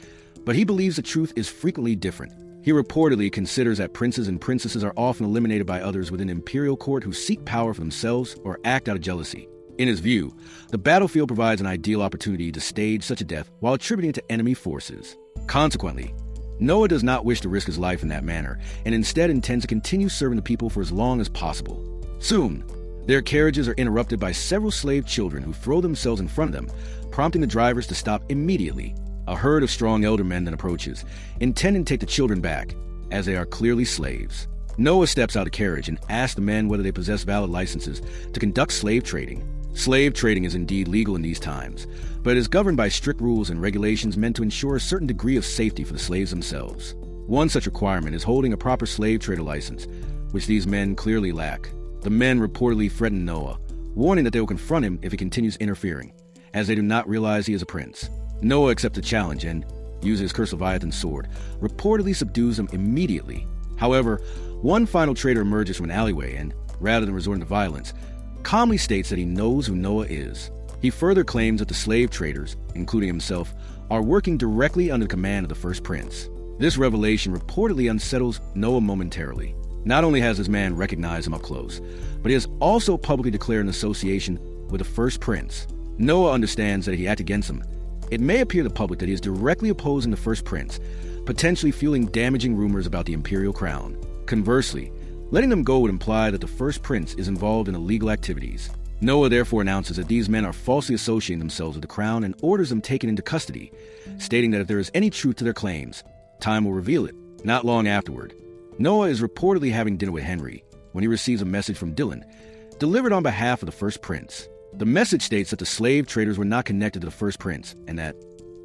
but he believes the truth is frequently different. He reportedly considers that princes and princesses are often eliminated by others within the imperial court who seek power for themselves or act out of jealousy. In his view, the battlefield provides an ideal opportunity to stage such a death while attributing it to enemy forces. Consequently, Noah does not wish to risk his life in that manner, and instead intends to continue serving the people for as long as possible. Soon, their carriages are interrupted by several slave children who throw themselves in front of them, prompting the drivers to stop immediately. A herd of strong elder men then approaches, intending to take the children back, as they are clearly slaves. Noah steps out of the carriage and asks the men whether they possess valid licenses to conduct slave trading. Slave trading is indeed legal in these times, but it is governed by strict rules and regulations meant to ensure a certain degree of safety for the slaves themselves. One such requirement is holding a proper slave trader license, which these men clearly lack. The men reportedly threaten Noah, warning that they will confront him if he continues interfering, as they do not realize he is a prince. Noah accepts the challenge and, using his cursed Leviathan sword, reportedly subdues them immediately. However, one final trader emerges from an alleyway and, rather than resorting to violence, calmly states that he knows who Noah is. He further claims that the slave traders, including himself, are working directly under the command of the first prince. This revelation reportedly unsettles Noah momentarily. Not only has this man recognized him up close, but he has also publicly declared an association with the first prince. Noah understands that if he acts against him, it may appear to the public that he is directly opposing the first prince, potentially fueling damaging rumors about the imperial crown. Conversely, letting them go would imply that the first prince is involved in illegal activities. Noah therefore announces that these men are falsely associating themselves with the crown and orders them taken into custody, stating that if there is any truth to their claims, time will reveal it. Not long afterward, Noah is reportedly having dinner with Henry when he receives a message from Dylan, delivered on behalf of the first prince. The message states that the slave traders were not connected to the first prince, and that,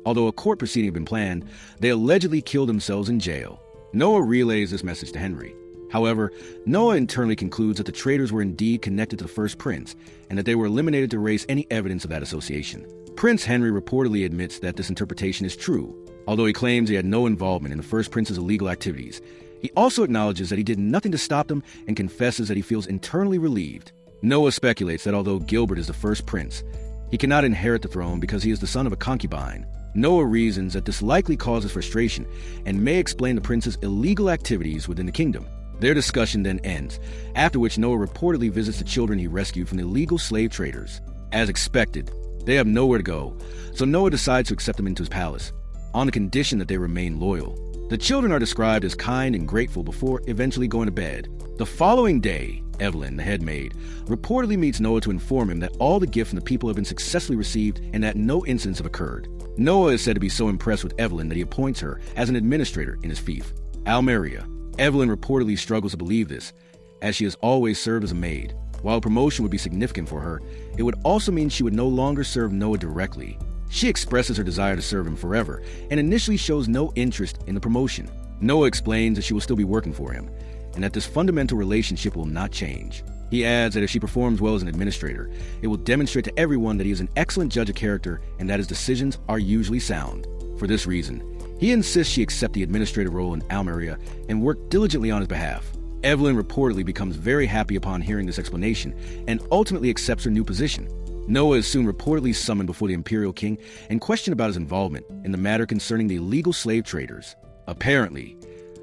although a court proceeding had been planned, they allegedly killed themselves in jail. Noah relays this message to Henry. However, Noah internally concludes that the traders were indeed connected to the first prince, and that they were eliminated to erase any evidence of that association. Prince Henry reportedly admits that this interpretation is true. Although he claims he had no involvement in the first prince's illegal activities, he also acknowledges that he did nothing to stop them and confesses that he feels internally relieved. Noah speculates that although Gilbert is the first prince, he cannot inherit the throne because he is the son of a concubine. Noah reasons that this likely causes frustration and may explain the prince's illegal activities within the kingdom. Their discussion then ends, after which Noah reportedly visits the children he rescued from the illegal slave traders. As expected, they have nowhere to go, so Noah decides to accept them into his palace, on the condition that they remain loyal. The children are described as kind and grateful before eventually going to bed. The following day, Evelyn, the head maid, reportedly meets Noah to inform him that all the gifts from the people have been successfully received and that no incidents have occurred. Noah is said to be so impressed with Evelyn that he appoints her as an administrator in his fief, Almeria. Evelyn reportedly struggles to believe this, as she has always served as a maid. While a promotion would be significant for her, it would also mean she would no longer serve Noah directly. She expresses her desire to serve him forever, and initially shows no interest in the promotion. Noah explains that she will still be working for him, and that this fundamental relationship will not change. He adds that if she performs well as an administrator, it will demonstrate to everyone that he is an excellent judge of character and that his decisions are usually sound. For this reason, he insists she accept the administrative role in Almeria and work diligently on his behalf. Evelyn reportedly becomes very happy upon hearing this explanation and ultimately accepts her new position. Noah is soon reportedly summoned before the imperial king and questioned about his involvement in the matter concerning the illegal slave traders. Apparently,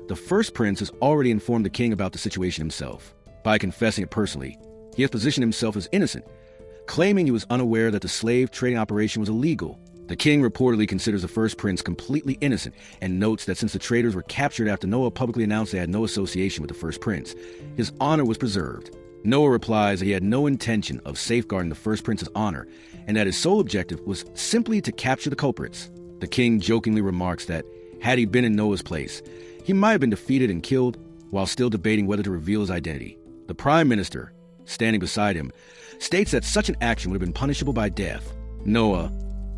the first prince has already informed the king about the situation himself. By confessing it personally, he has positioned himself as innocent, claiming he was unaware that the slave trading operation was illegal. The king reportedly considers the first prince completely innocent and notes that since the traders were captured after Noah publicly announced they had no association with the first prince, his honor was preserved. Noah replies that he had no intention of safeguarding the first prince's honor and that his sole objective was simply to capture the culprits. The king jokingly remarks that, had he been in Noah's place, he might have been defeated and killed while still debating whether to reveal his identity. The prime minister, standing beside him, states that such an action would have been punishable by death. Noah,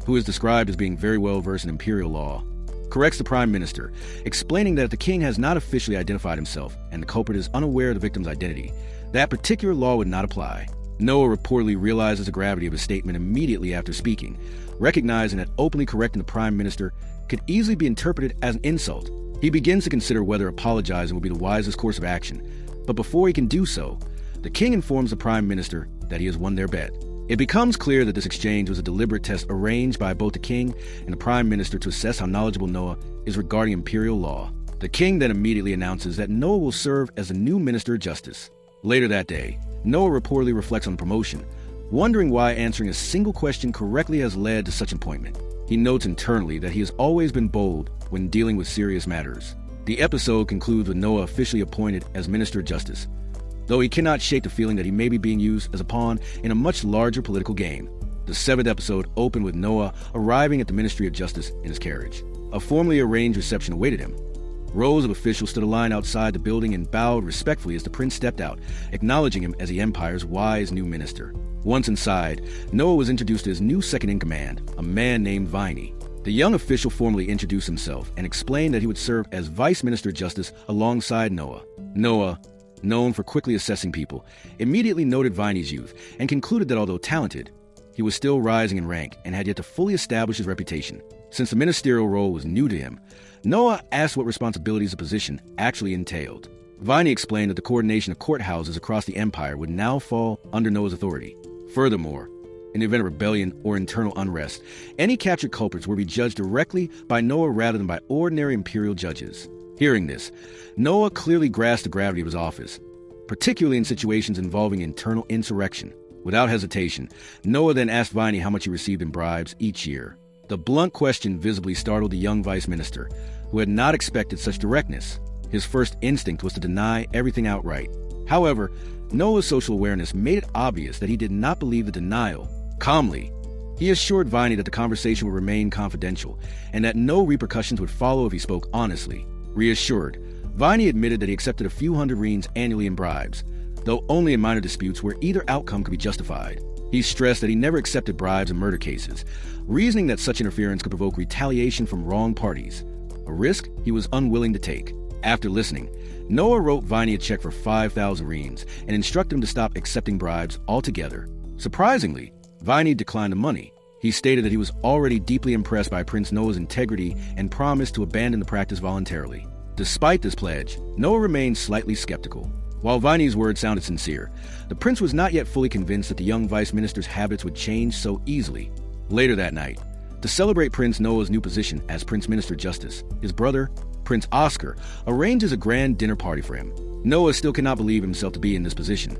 who is described as being very well versed in imperial law, corrects the prime minister, explaining that if the king has not officially identified himself and the culprit is unaware of the victim's identity, that particular law would not apply. Noah reportedly realizes the gravity of his statement immediately after speaking, recognizing that openly correcting the prime minister could easily be interpreted as an insult. He begins to consider whether apologizing would be the wisest course of action, but before he can do so, the king informs the prime minister that he has won their bet. It becomes clear that this exchange was a deliberate test arranged by both the king and the prime minister to assess how knowledgeable Noah is regarding imperial law. The king then immediately announces that Noah will serve as the new minister of justice. Later that day, Noah reportedly reflects on the promotion, wondering why answering a single question correctly has led to such an appointment. He notes internally that he has always been bold when dealing with serious matters. The episode concludes with Noah officially appointed as Minister of Justice, though he cannot shake the feeling that he may be being used as a pawn in a much larger political game. The 7th episode opened with Noah arriving at the Ministry of Justice in his carriage. A formally arranged reception awaited him. Rows of officials stood aligned outside the building and bowed respectfully as the prince stepped out, acknowledging him as the empire's wise new minister. Once inside, Noah was introduced to his new second-in-command, a man named Viney. The young official formally introduced himself and explained that he would serve as Vice Minister of Justice alongside Noah. Noah, known for quickly assessing people, immediately noted Viney's youth and concluded that although talented, he was still rising in rank and had yet to fully establish his reputation. Since the ministerial role was new to him, Noah asked what responsibilities the position actually entailed. Viney explained that the coordination of courthouses across the empire would now fall under Noah's authority. Furthermore, in the event of rebellion or internal unrest, any captured culprits were to be judged directly by Noah rather than by ordinary imperial judges. Hearing this, Noah clearly grasped the gravity of his office, particularly in situations involving internal insurrection. Without hesitation, Noah then asked Viney how much he received in bribes each year. The blunt question visibly startled the young vice minister, who had not expected such directness. His first instinct was to deny everything outright. However, Noah's social awareness made it obvious that he did not believe the denial. Calmly, he assured Viney that the conversation would remain confidential and that no repercussions would follow if he spoke honestly. Reassured, Viney admitted that he accepted a few hundred reins annually in bribes, though only in minor disputes where either outcome could be justified. He stressed that he never accepted bribes in murder cases, reasoning that such interference could provoke retaliation from wrong parties, a risk he was unwilling to take. After listening, Noah wrote Viney a check for 5,000 reins and instructed him to stop accepting bribes altogether. Surprisingly, Viney declined the money. He stated that he was already deeply impressed by Prince Noah's integrity and promised to abandon the practice voluntarily. Despite this pledge, Noah remained slightly skeptical. While Viney's words sounded sincere, the prince was not yet fully convinced that the young vice minister's habits would change so easily. Later that night, to celebrate Prince Noah's new position as Prince Minister of Justice, his brother, Prince Oscar, arranges a grand dinner party for him. Noah still cannot believe himself to be in this position,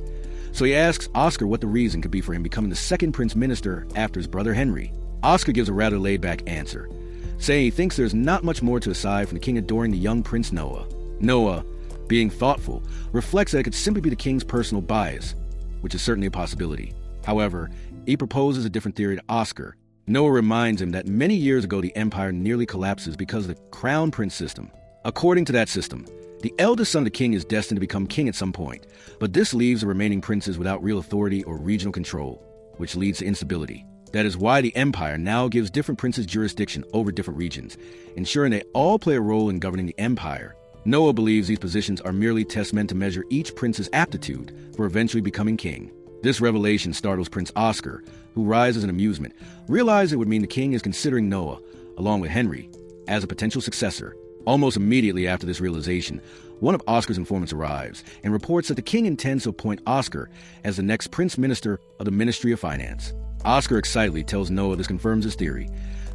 so he asks Oscar what the reason could be for him becoming the second Prince Minister after his brother Henry. Oscar gives a rather laid-back answer, saying he thinks there's not much more to aside from the king adoring the young Prince Noah. Noah, being thoughtful, reflects that it could simply be the king's personal bias, which is certainly a possibility. However, he proposes a different theory to Oscar. Noah reminds him that many years ago the empire nearly collapses because of the crown prince system. According to that system, the eldest son of the king is destined to become king at some point, but this leaves the remaining princes without real authority or regional control, which leads to instability. That is why the empire now gives different princes jurisdiction over different regions, ensuring they all play a role in governing the empire. Noah believes these positions are merely tests meant to measure each prince's aptitude for eventually becoming king. This revelation startles Prince Oscar, who rises in amusement, realizing it would mean the king is considering Noah, along with Henry, as a potential successor. Almost immediately after this realization, one of Oscar's informants arrives and reports that the king intends to appoint Oscar as the next Prince Minister of the Ministry of Finance. Oscar excitedly tells Noah this confirms his theory.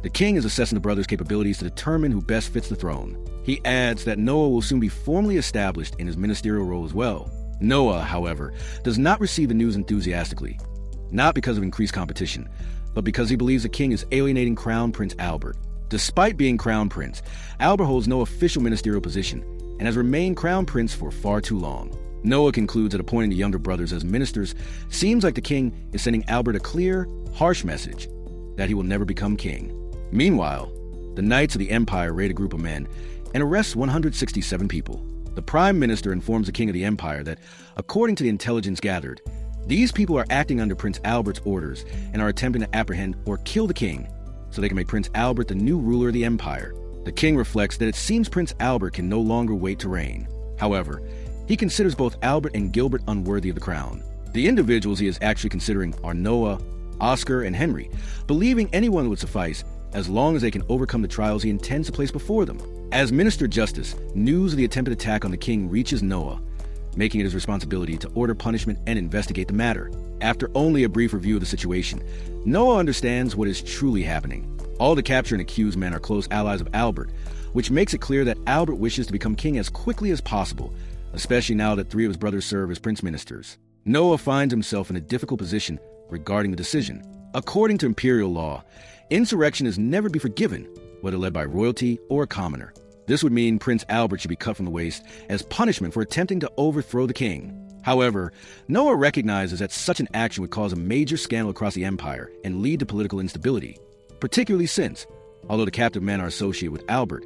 The king is assessing the brothers' capabilities to determine who best fits the throne. He adds that Noah will soon be formally established in his ministerial role as well. Noah, however, does not receive the news enthusiastically, not because of increased competition, but because he believes the king is alienating Crown Prince Albert. Despite being Crown Prince, Albert holds no official ministerial position and has remained Crown Prince for far too long. Noah concludes that appointing the younger brothers as ministers seems like the king is sending Albert a clear, harsh message that he will never become king. Meanwhile, the Knights of the Empire raid a group of men and arrest 167 people. The Prime Minister informs the King of the Empire that, according to the intelligence gathered, these people are acting under Prince Albert's orders and are attempting to apprehend or kill the king so they can make Prince Albert the new ruler of the empire. The king reflects that it seems Prince Albert can no longer wait to reign. However, he considers both Albert and Gilbert unworthy of the crown. The individuals he is actually considering are Noah, Oscar, and Henry, believing anyone would suffice as long as they can overcome the trials he intends to place before them. As Minister of Justice, news of the attempted attack on the king reaches Noah, making it his responsibility to order punishment and investigate the matter. After only a brief review of the situation, Noah understands what is truly happening. All the captured and accused men are close allies of Albert, which makes it clear that Albert wishes to become king as quickly as possible, especially now that 3 of his brothers serve as prince ministers. Noah finds himself in a difficult position regarding the decision. According to imperial law, insurrection is never to be forgiven, whether led by royalty or a commoner. This would mean Prince Albert should be cut from the waist as punishment for attempting to overthrow the king. However, Noah recognizes that such an action would cause a major scandal across the empire and lead to political instability, particularly since, although the captive men are associated with Albert,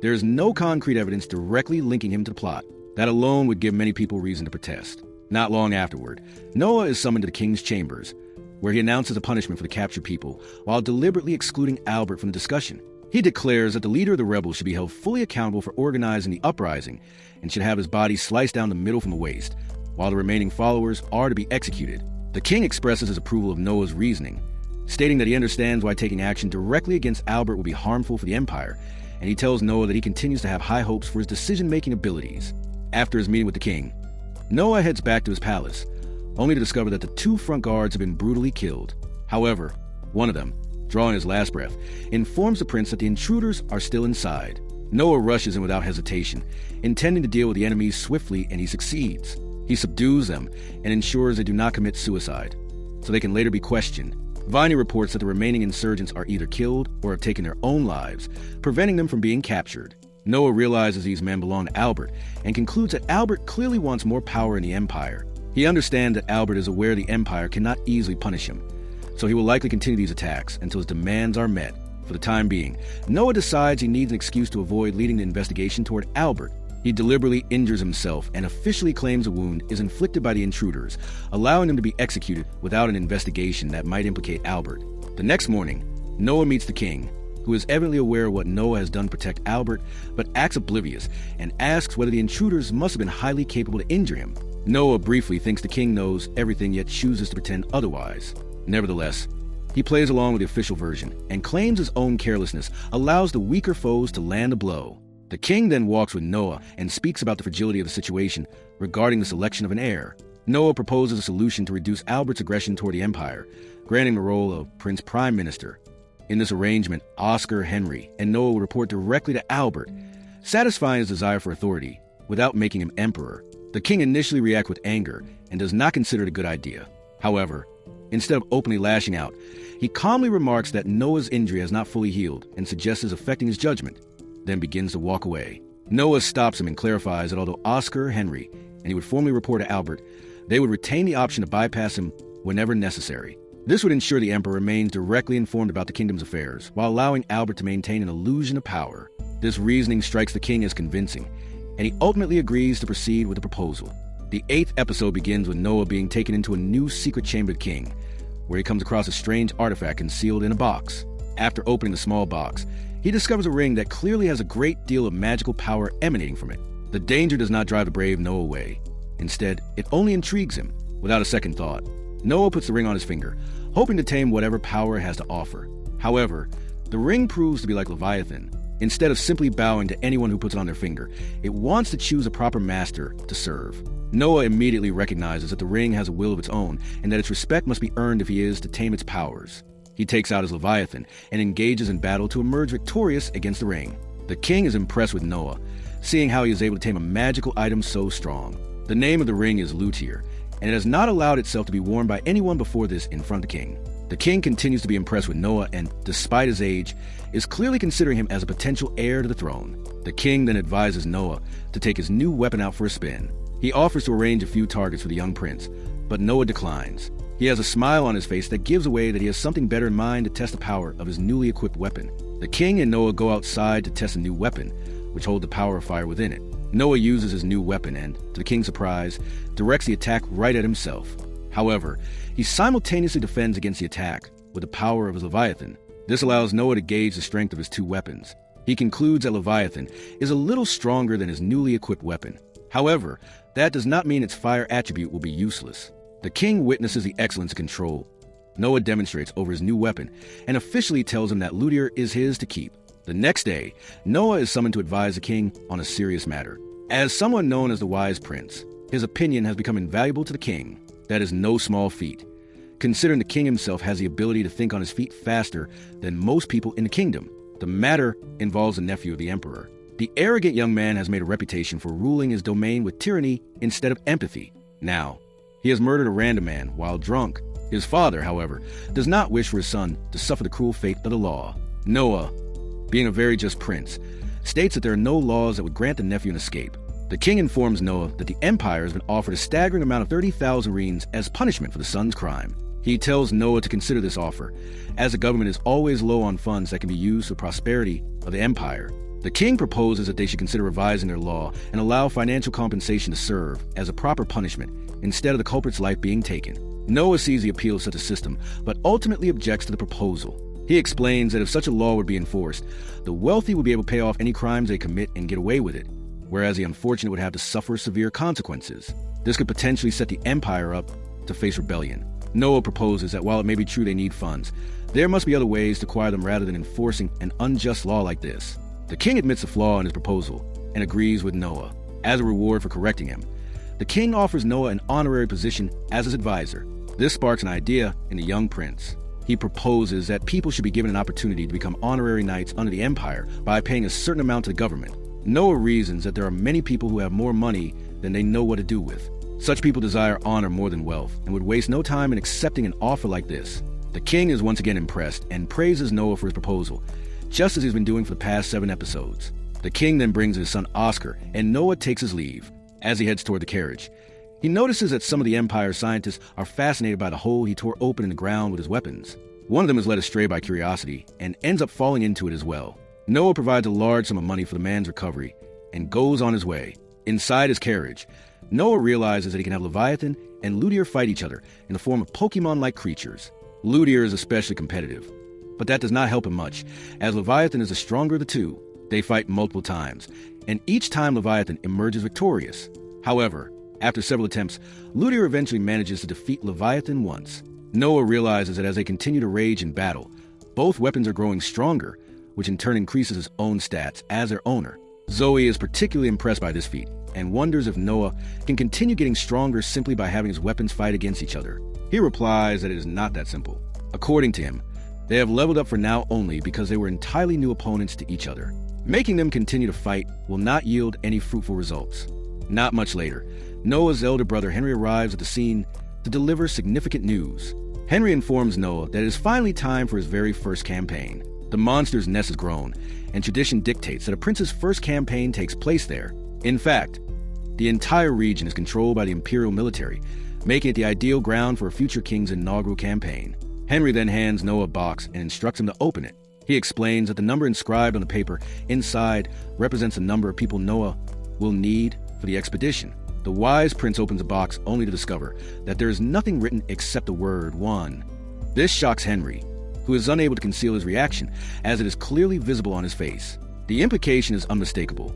there is no concrete evidence directly linking him to the plot. That alone would give many people reason to protest. Not long afterward, Noah is summoned to the king's chambers, where he announces a punishment for the captured people while deliberately excluding Albert from the discussion. He declares that the leader of the rebels should be held fully accountable for organizing the uprising and should have his body sliced down the middle from the waist, while the remaining followers are to be executed. The king expresses his approval of Noah's reasoning, stating that he understands why taking action directly against Albert will be harmful for the empire, and he tells Noah that he continues to have high hopes for his decision-making abilities. After his meeting with the king, Noah heads back to his palace, only to discover that the 2 front guards have been brutally killed. However, one of them, drawing his last breath, informs the prince that the intruders are still inside. Noah rushes in without hesitation, intending to deal with the enemies swiftly, and he succeeds. He subdues them and ensures they do not commit suicide, so they can later be questioned. Viney reports that the remaining insurgents are either killed or have taken their own lives, preventing them from being captured. Noah realizes these men belong to Albert and concludes that Albert clearly wants more power in the empire. He understands that Albert is aware the empire cannot easily punish him, so he will likely continue these attacks until his demands are met. For the time being, Noah decides he needs an excuse to avoid leading the investigation toward Albert. He deliberately injures himself and officially claims a wound is inflicted by the intruders, allowing him to be executed without an investigation that might implicate Albert. The next morning, Noah meets the king, who is evidently aware of what Noah has done to protect Albert, but acts oblivious and asks whether the intruders must have been highly capable to injure him. Noah briefly thinks the king knows everything, yet chooses to pretend otherwise. Nevertheless, he plays along with the official version and claims his own carelessness allows the weaker foes to land a blow. The king then walks with Noah and speaks about the fragility of the situation regarding the selection of an heir. Noah proposes a solution to reduce Albert's aggression toward the empire, granting the role of Prince Prime Minister. In this arrangement, Oscar, Henry, and Noah will report directly to Albert, satisfying his desire for authority without making him emperor. The king initially reacts with anger and does not consider it a good idea. However, instead of openly lashing out, he calmly remarks that Noah's injury has not fully healed and suggests it's affecting his judgment, then begins to walk away. Noah stops him and clarifies that although Oscar, Henry, and he would formally report to Albert, they would retain the option to bypass him whenever necessary. This would ensure the emperor remains directly informed about the kingdom's affairs, while allowing Albert to maintain an illusion of power. This reasoning strikes the king as convincing, and he ultimately agrees to proceed with the proposal. The 8th episode begins with Noah being taken into a new secret chamber of the king, where he comes across a strange artifact concealed in a box. After opening the small box, he discovers a ring that clearly has a great deal of magical power emanating from it. The danger does not drive the brave Noah away. Instead, it only intrigues him. Without a second thought, Noah puts the ring on his finger, hoping to tame whatever power it has to offer. However, the ring proves to be like Leviathan, Instead of simply bowing to anyone who puts it on their finger, it wants to choose a proper master to serve. Noah immediately recognizes that the ring has a will of its own and that its respect must be earned if he is to tame its powers. He takes out his Leviathan and engages in battle to emerge victorious against the ring. The king is impressed with Noah, seeing how he is able to tame a magical item so strong. The name of the ring is Luthier, and it has not allowed itself to be worn by anyone before this in front of the king. The king continues to be impressed with Noah and, despite his age, is clearly considering him as a potential heir to the throne. The king then advises Noah to take his new weapon out for a spin. He offers to arrange a few targets for the young prince, but Noah declines. He has a smile on his face that gives away that he has something better in mind to test the power of his newly equipped weapon. The king and Noah go outside to test a new weapon, which holds the power of fire within it. Noah uses his new weapon and, to the king's surprise, directs the attack right at himself. However, he simultaneously defends against the attack with the power of his Leviathan. This allows Noah to gauge the strength of his two weapons. He concludes that Leviathan is a little stronger than his newly equipped weapon. However, that does not mean its fire attribute will be useless. The king witnesses the excellence of control Noah demonstrates over his new weapon and officially tells him that Luthier is his to keep. The next day, Noah is summoned to advise the king on a serious matter. As someone known as the Wise Prince, his opinion has become invaluable to the king. That is no small feat, considering the king himself has the ability to think on his feet faster than most people in the kingdom. The matter involves a nephew of the emperor. The arrogant young man has made a reputation for ruling his domain with tyranny instead of empathy. Now, he has murdered a random man while drunk. His father, however, does not wish for his son to suffer the cruel fate of the law. Noah, being a very just prince, states that there are no laws that would grant the nephew an escape. The king informs Noah that the empire has been offered a staggering amount of 30,000 reins as punishment for the son's crime. He tells Noah to consider this offer, as the government is always low on funds that can be used for the prosperity of the empire. The king proposes that they should consider revising their law and allow financial compensation to serve as a proper punishment instead of the culprit's life being taken. Noah sees the appeal of such a system, but ultimately objects to the proposal. He explains that if such a law would be enforced, the wealthy would be able to pay off any crimes they commit and get away with it, whereas the unfortunate would have to suffer severe consequences. This could potentially set the empire up to face rebellion. Noah proposes that while it may be true they need funds, there must be other ways to acquire them rather than enforcing an unjust law like this. The king admits a flaw in his proposal and agrees with Noah. As a reward for correcting him, the king offers Noah an honorary position as his advisor. This sparks an idea in the young prince. He proposes that people should be given an opportunity to become honorary knights under the empire by paying a certain amount to the government. Noah reasons that there are many people who have more money than they know what to do with. Such people desire honor more than wealth and would waste no time in accepting an offer like this. The king is once again impressed and praises Noah for his proposal, just as he's been doing for the past 7 episodes. The king then brings his son Oscar, and Noah takes his leave. As he heads toward the carriage, he notices that some of the Empire's scientists are fascinated by the hole he tore open in the ground with his weapons. One of them is led astray by curiosity and ends up falling into it as well. Noah provides a large sum of money for the man's recovery and goes on his way. Inside his carriage, Noah realizes that he can have Leviathan and Luthier fight each other in the form of Pokemon-like creatures. Luthier is especially competitive, but that does not help him much, as Leviathan is the stronger of the two. They fight multiple times, and each time Leviathan emerges victorious. However, after several attempts, Luthier eventually manages to defeat Leviathan once. Noah realizes that as they continue to rage in battle, both weapons are growing stronger, which in turn increases his own stats as their owner. Zoe is particularly impressed by this feat and wonders if Noah can continue getting stronger simply by having his weapons fight against each other. He replies that it is not that simple. According to him, they have leveled up for now only because they were entirely new opponents to each other. Making them continue to fight will not yield any fruitful results. Not much later, Noah's elder brother Henry arrives at the scene to deliver significant news. Henry informs Noah that it is finally time for his very first campaign. The monster's nest has grown, and tradition dictates that a prince's first campaign takes place there. In fact, the entire region is controlled by the imperial military, making it the ideal ground for a future king's inaugural campaign. Henry then hands Noah a box and instructs him to open it. He explains that the number inscribed on the paper inside represents the number of people Noah will need for the expedition. The wise prince opens the box only to discover that there is nothing written except the word 1. This shocks Henry, who is unable to conceal his reaction as it is clearly visible on his face. The implication is unmistakable.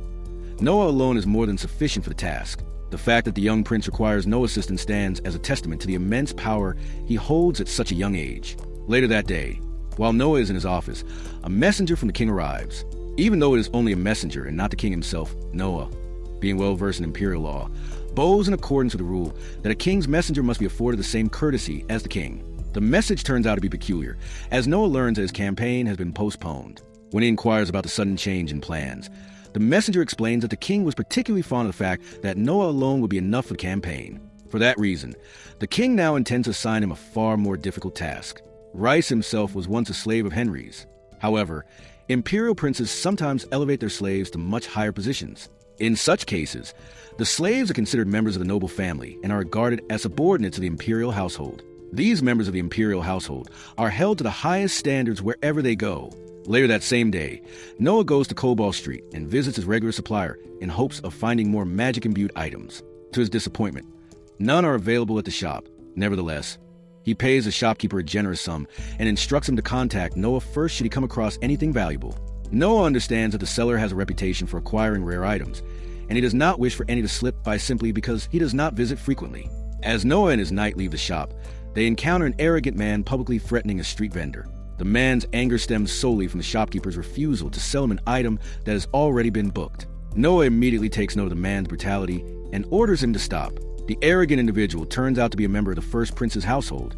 Noah alone is more than sufficient for the task. The fact that the young prince requires no assistance stands as a testament to the immense power he holds at such a young age. Later that day, while Noah is in his office, a messenger from the king arrives. Even though it is only a messenger and not the king himself, Noah, being well versed in imperial law, bows in accordance with the rule that a king's messenger must be afforded the same courtesy as the king. The message turns out to be peculiar, as Noah learns that his campaign has been postponed. When he inquires about the sudden change in plans, the messenger explains that the king was particularly fond of the fact that Noah alone would be enough for the campaign. For that reason, the king now intends to assign him a far more difficult task. Rice himself was once a slave of Henry's. However, imperial princes sometimes elevate their slaves to much higher positions. In such cases, the slaves are considered members of the noble family and are regarded as subordinates to the imperial household. These members of the imperial household are held to the highest standards wherever they go. Later that same day, Noah goes to Cobalt Street and visits his regular supplier in hopes of finding more magic-imbued items. To his disappointment, none are available at the shop. Nevertheless, he pays the shopkeeper a generous sum and instructs him to contact Noah first should he come across anything valuable. Noah understands that the seller has a reputation for acquiring rare items, and he does not wish for any to slip by simply because he does not visit frequently. As Noah and his knight leave the shop, they encounter an arrogant man publicly threatening a street vendor. The man's anger stems solely from the shopkeeper's refusal to sell him an item that has already been booked. Noah immediately takes note of the man's brutality and orders him to stop. The arrogant individual turns out to be a member of the first prince's household,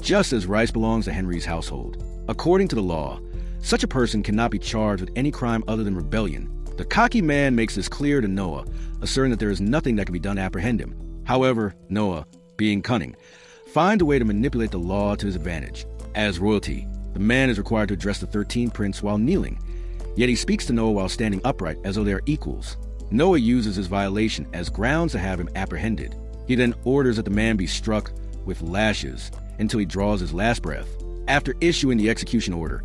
just as Rice belongs to Henry's household. According to the law, such a person cannot be charged with any crime other than rebellion. The cocky man makes this clear to Noah, asserting that there is nothing that can be done to apprehend him. However, Noah, being cunning, finds a way to manipulate the law to his advantage. As royalty, the man is required to address the 13th prince while kneeling, yet he speaks to Noah while standing upright as though they are equals. Noah uses his violation as grounds to have him apprehended. He then orders that the man be struck with lashes until he draws his last breath. After issuing the execution order,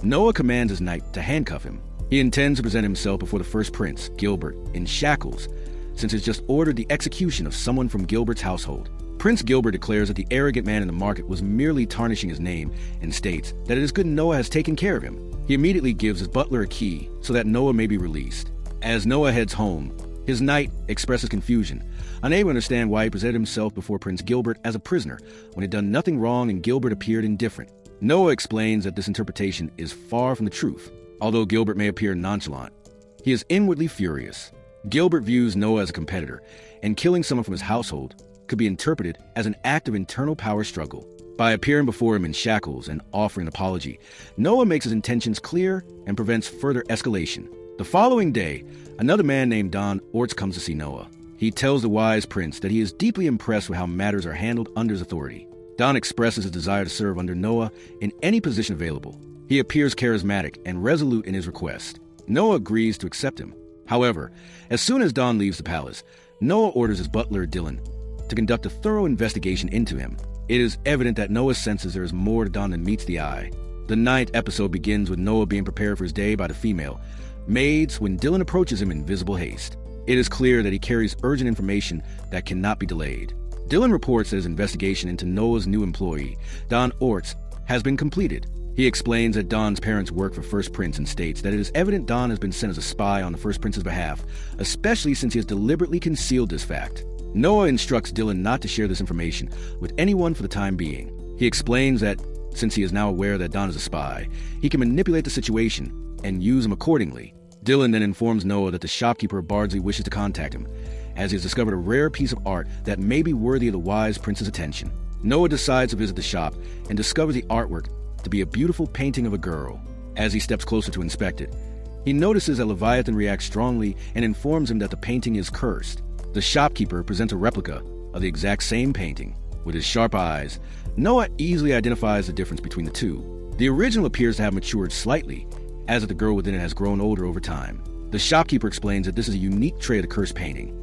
Noah commands his knight to handcuff him. He intends to present himself before the first prince, Gilbert, in shackles, since he's just ordered the execution of someone from Gilbert's household. Prince Gilbert declares that the arrogant man in the market was merely tarnishing his name and states that it is good Noah has taken care of him. He immediately gives his butler a key so that Noah may be released. As Noah heads home, his knight expresses confusion, unable to understand why he presented himself before Prince Gilbert as a prisoner when he had done nothing wrong and Gilbert appeared indifferent. Noah explains that this interpretation is far from the truth. Although Gilbert may appear nonchalant, he is inwardly furious. Gilbert views Noah as a competitor, and killing someone from his household could be interpreted as an act of internal power struggle. By appearing before him in shackles and offering an apology, Noah makes his intentions clear and prevents further escalation. The following day, another man named Don Orts comes to see Noah. He tells the wise prince that he is deeply impressed with how matters are handled under his authority. Don expresses his desire to serve under Noah in any position available. He appears charismatic and resolute in his request. Noah agrees to accept him. However, as soon as Don leaves the palace, Noah orders his butler Dylan to conduct a thorough investigation into him. It is evident that Noah senses there is more to Don than meets the eye. The 9th episode begins with Noah being prepared for his day by the female maids when Dylan approaches him in visible haste. It is clear that he carries urgent information that cannot be delayed. Dylan reports that his investigation into Noah's new employee, Don Orts, has been completed. He explains that Don's parents work for First Prince and states that it is evident Don has been sent as a spy on the First Prince's behalf, especially since he has deliberately concealed this fact. Noah instructs Dylan not to share this information with anyone for the time being. He explains that, since he is now aware that Don is a spy, he can manipulate the situation and use him accordingly. Dylan then informs Noah that the shopkeeper of Bardsley wishes to contact him, as he has discovered a rare piece of art that may be worthy of the wise prince's attention. Noah decides to visit the shop and discovers the artwork to be a beautiful painting of a girl. As he steps closer to inspect it, he notices that Leviathan reacts strongly and informs him that the painting is cursed. The shopkeeper presents a replica of the exact same painting. With his sharp eyes, Noah easily identifies the difference between the two. The original appears to have matured slightly, as if the girl within it has grown older over time. The shopkeeper explains that this is a unique trait of the cursed painting.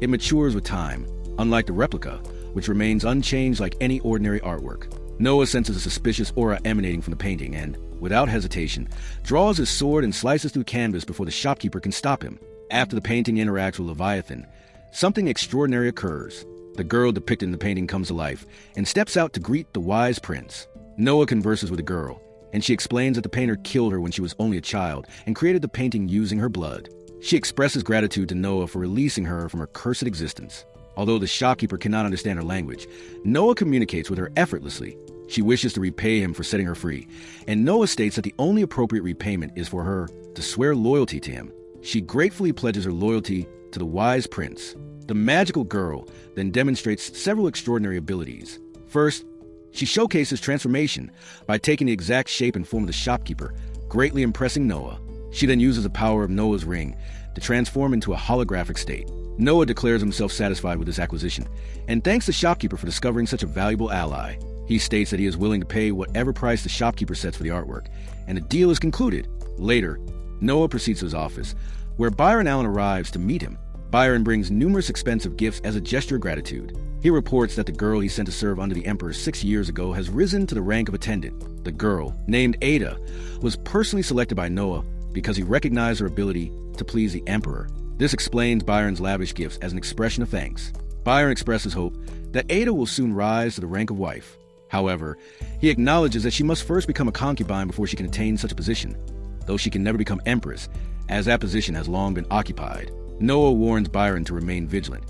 It matures with time, unlike the replica, which remains unchanged like any ordinary artwork. Noah senses a suspicious aura emanating from the painting and, without hesitation, draws his sword and slices through canvas before the shopkeeper can stop him. After the painting interacts with Leviathan, something extraordinary occurs. The girl depicted in the painting comes to life and steps out to greet the wise prince. Noah converses with the girl, and she explains that the painter killed her when she was only a child and created the painting using her blood. She expresses gratitude to Noah for releasing her from her cursed existence. Although the shopkeeper cannot understand her language, Noah communicates with her effortlessly. She wishes to repay him for setting her free, and Noah states that the only appropriate repayment is for her to swear loyalty to him. She gratefully pledges her loyalty to the wise prince. The magical girl then demonstrates several extraordinary abilities. First, she showcases transformation by taking the exact shape and form of the shopkeeper, greatly impressing Noah. She then uses the power of Noah's ring to transform into a holographic state. Noah declares himself satisfied with this acquisition and thanks the shopkeeper for discovering such a valuable ally. He states that he is willing to pay whatever price the shopkeeper sets for the artwork, and the deal is concluded. Later, Noah proceeds to his office, where Byron Allen arrives to meet him. Byron brings numerous expensive gifts as a gesture of gratitude. He reports that the girl he sent to serve under the Emperor 6 years ago has risen to the rank of attendant. The girl, named Ada, was personally selected by Noah because he recognized her ability to please the Emperor. This explains Byron's lavish gifts as an expression of thanks. Byron expresses hope that Ada will soon rise to the rank of wife. However, he acknowledges that she must first become a concubine before she can attain such a position, though she can never become empress, as that position has long been occupied. Noah warns Byron to remain vigilant,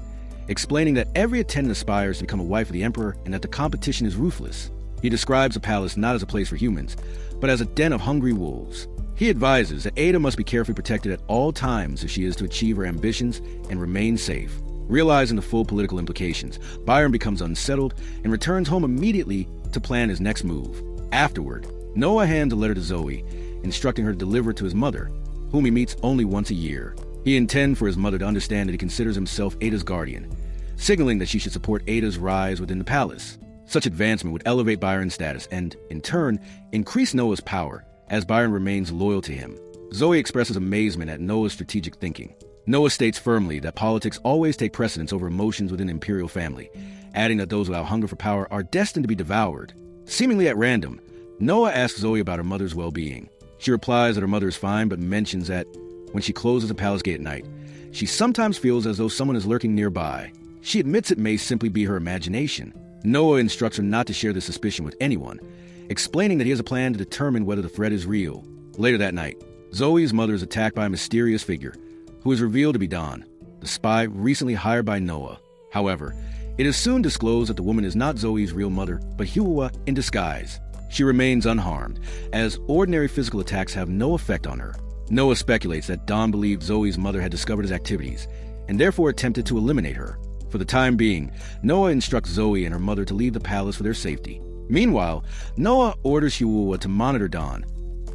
explaining that every attendant aspires to become a wife of the Emperor and that the competition is ruthless. He describes the palace not as a place for humans, but as a den of hungry wolves. He advises that Ada must be carefully protected at all times if she is to achieve her ambitions and remain safe. Realizing the full political implications, Byron becomes unsettled and returns home immediately to plan his next move. Afterward, Noah hands a letter to Zoe, instructing her to deliver it to his mother, whom he meets only once a year. He intends for his mother to understand that he considers himself Ada's guardian, signaling that she should support Ada's rise within the palace. Such advancement would elevate Byron's status and, in turn, increase Noah's power, as Byron remains loyal to him. Zoe expresses amazement at Noah's strategic thinking. Noah states firmly that politics always take precedence over emotions within the imperial family, adding that those without hunger for power are destined to be devoured. Seemingly at random, Noah asks Zoe about her mother's well-being. She replies that her mother is fine, but mentions that when she closes the palace gate at night, she sometimes feels as though someone is lurking nearby. She admits it may simply be her imagination. Noah instructs her not to share this suspicion with anyone, explaining that he has a plan to determine whether the threat is real. Later that night, Zoe's mother is attacked by a mysterious figure, who is revealed to be Don, the spy recently hired by Noah. However, it is soon disclosed that the woman is not Zoe's real mother, but Huwa in disguise. She remains unharmed, as ordinary physical attacks have no effect on her. Noah speculates that Don believed Zoe's mother had discovered his activities, and therefore attempted to eliminate her. For the time being, Noah instructs Zoe and her mother to leave the palace for their safety. Meanwhile, Noah orders Huwa to monitor Don,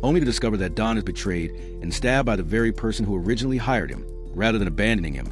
only to discover that Don is betrayed and stabbed by the very person who originally hired him. Rather than abandoning him,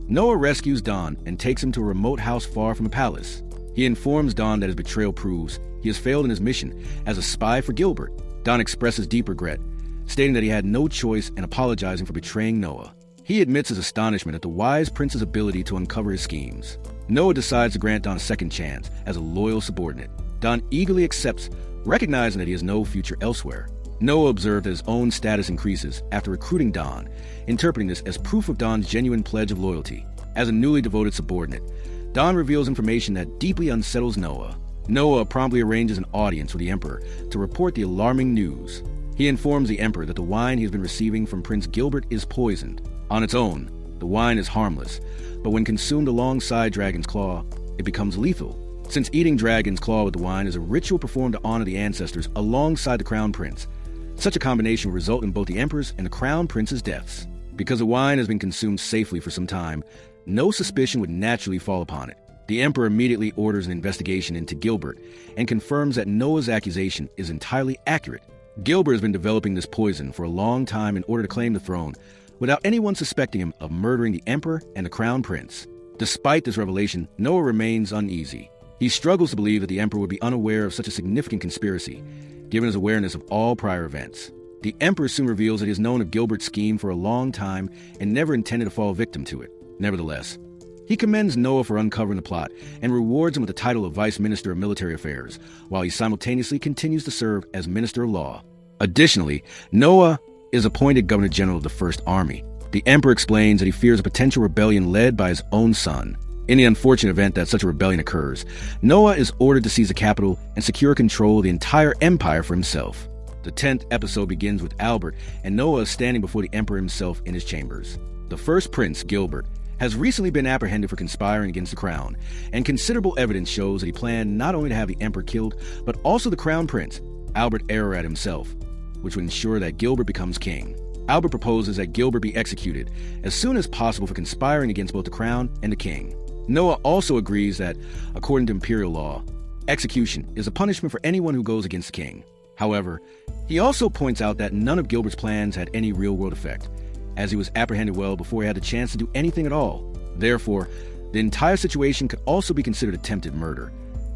Noah rescues Don and takes him to a remote house far from the palace. He informs Don that his betrayal proves he has failed in his mission as a spy for Gilbert. Don expresses deep regret, stating that he had no choice and apologizing for betraying Noah. He admits his astonishment at the wise prince's ability to uncover his schemes. Noah decides to grant Don a second chance as a loyal subordinate. Don eagerly accepts, recognizing that he has no future elsewhere. Noah observed that his own status increases after recruiting Don, interpreting this as proof of Don's genuine pledge of loyalty. As a newly devoted subordinate, Don reveals information that deeply unsettles Noah. Noah promptly arranges an audience with the Emperor to report the alarming news. He informs the Emperor that the wine he has been receiving from Prince Gilbert is poisoned. On its own, the wine is harmless, but when consumed alongside Dragon's Claw, it becomes lethal. Since eating Dragon's Claw with the wine is a ritual performed to honor the ancestors alongside the Crown Prince, such a combination will result in both the Emperor's and the Crown Prince's deaths. Because the wine has been consumed safely for some time, no suspicion would naturally fall upon it. The Emperor immediately orders an investigation into Gilbert and confirms that Noah's accusation is entirely accurate. Gilbert has been developing this poison for a long time in order to claim the throne, without anyone suspecting him of murdering the Emperor and the Crown Prince. Despite this revelation, Noah remains uneasy. He struggles to believe that the Emperor would be unaware of such a significant conspiracy, given his awareness of all prior events. The Emperor soon reveals that he has known of Gilbert's scheme for a long time and never intended to fall victim to it. Nevertheless, he commends Noah for uncovering the plot and rewards him with the title of Vice Minister of Military Affairs, while he simultaneously continues to serve as Minister of Law. Additionally, Noah is appointed Governor General of the First Army. The Emperor explains that he fears a potential rebellion led by his own son. In the unfortunate event that such a rebellion occurs, Noah is ordered to seize the capital and secure control of the entire empire for himself. The 10th episode begins with Albert and Noah standing before the Emperor himself in his chambers. The first prince, Gilbert, has recently been apprehended for conspiring against the crown, and considerable evidence shows that he planned not only to have the emperor killed, but also the crown prince, Albert Ararat himself, which would ensure that Gilbert becomes king. Albert proposes that Gilbert be executed as soon as possible for conspiring against both the crown and the king. Noah also agrees that, according to imperial law, execution is a punishment for anyone who goes against the king. However, he also points out that none of Gilbert's plans had any real-world effect, as he was apprehended well before he had the chance to do anything at all. Therefore, the entire situation could also be considered attempted murder,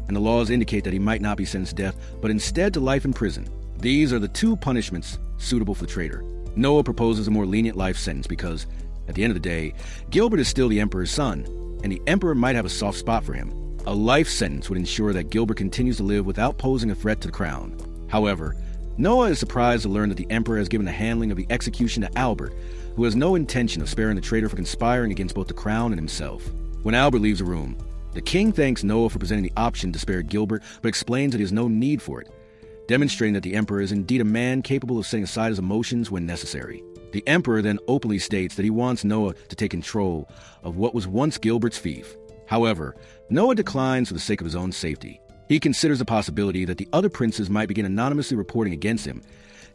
and the laws indicate that he might not be sentenced to death, but instead to life in prison. These are the two punishments suitable for the traitor. Noah proposes a more lenient life sentence because, at the end of the day, Gilbert is still the emperor's son, and the emperor might have a soft spot for him. A life sentence would ensure that Gilbert continues to live without posing a threat to the crown. However, Noah is surprised to learn that the emperor has given the handling of the execution to Albert, who has no intention of sparing the traitor for conspiring against both the crown and himself. When Albert leaves the room, the king thanks Noah for presenting the option to spare Gilbert, but explains that he has no need for it, demonstrating that the emperor is indeed a man capable of setting aside his emotions when necessary. The emperor then openly states that he wants Noah to take control of what was once Gilbert's fief. However, Noah declines for the sake of his own safety. He considers the possibility that the other princes might begin anonymously reporting against him,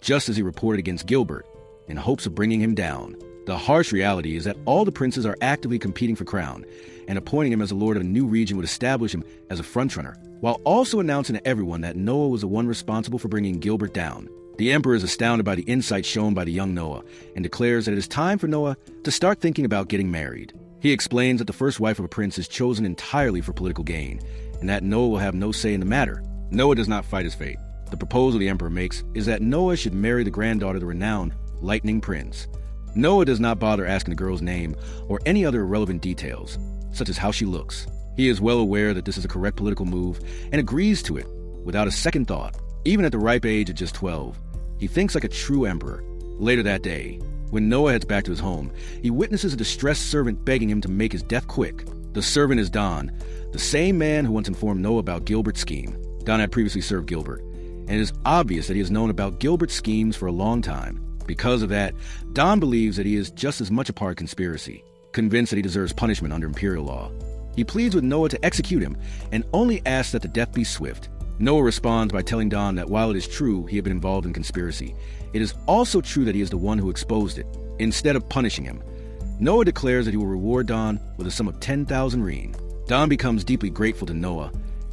just as he reported against Gilbert, in hopes of bringing him down. The harsh reality is that all the princes are actively competing for crown, and appointing him as a lord of a new region would establish him as a frontrunner, while also announcing to everyone that Noah was the one responsible for bringing Gilbert down. The emperor is astounded by the insight shown by the young Noah, and declares that it is time for Noah to start thinking about getting married. He explains that the first wife of a prince is chosen entirely for political gain, and that Noah will have no say in the matter. Noah does not fight his fate. The proposal the emperor makes is that Noah should marry the granddaughter of the renowned Lightning Prince. Noah does not bother asking the girl's name or any other irrelevant details, such as how she looks. He is well aware that this is a correct political move and agrees to it without a second thought. Even at the ripe age of just 12, he thinks like a true emperor. Later that day, when Noah heads back to his home, he witnesses a distressed servant begging him to make his death quick. The servant is Don, the same man who once informed Noah about Gilbert's scheme. Don had previously served Gilbert, and it is obvious that he has known about Gilbert's schemes for a long time. Because of that, Don believes that he is just as much a part of the conspiracy, convinced that he deserves punishment under imperial law. He pleads with Noah to execute him, and only asks that the death be swift. Noah responds by telling Don that while it is true he had been involved in conspiracy, it is also true that he is the one who exposed it. Instead of punishing him, Noah declares that he will reward Don with a sum of 10,000 rein. Don becomes deeply grateful to Noah,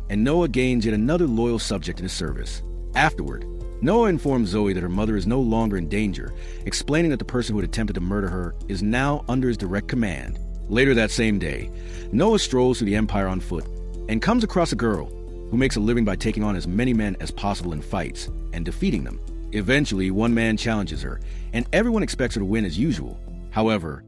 and Noah gains yet another loyal subject in his service. Afterward, Noah informs Zoe that her mother is no longer in danger, explaining that the person who had attempted to murder her is now under his direct command. Later that same day, Noah strolls through the empire on foot and comes across a girl who makes a living by taking on as many men as possible in fights and defeating them. Eventually, one man challenges her, and everyone expects her to win as usual. However,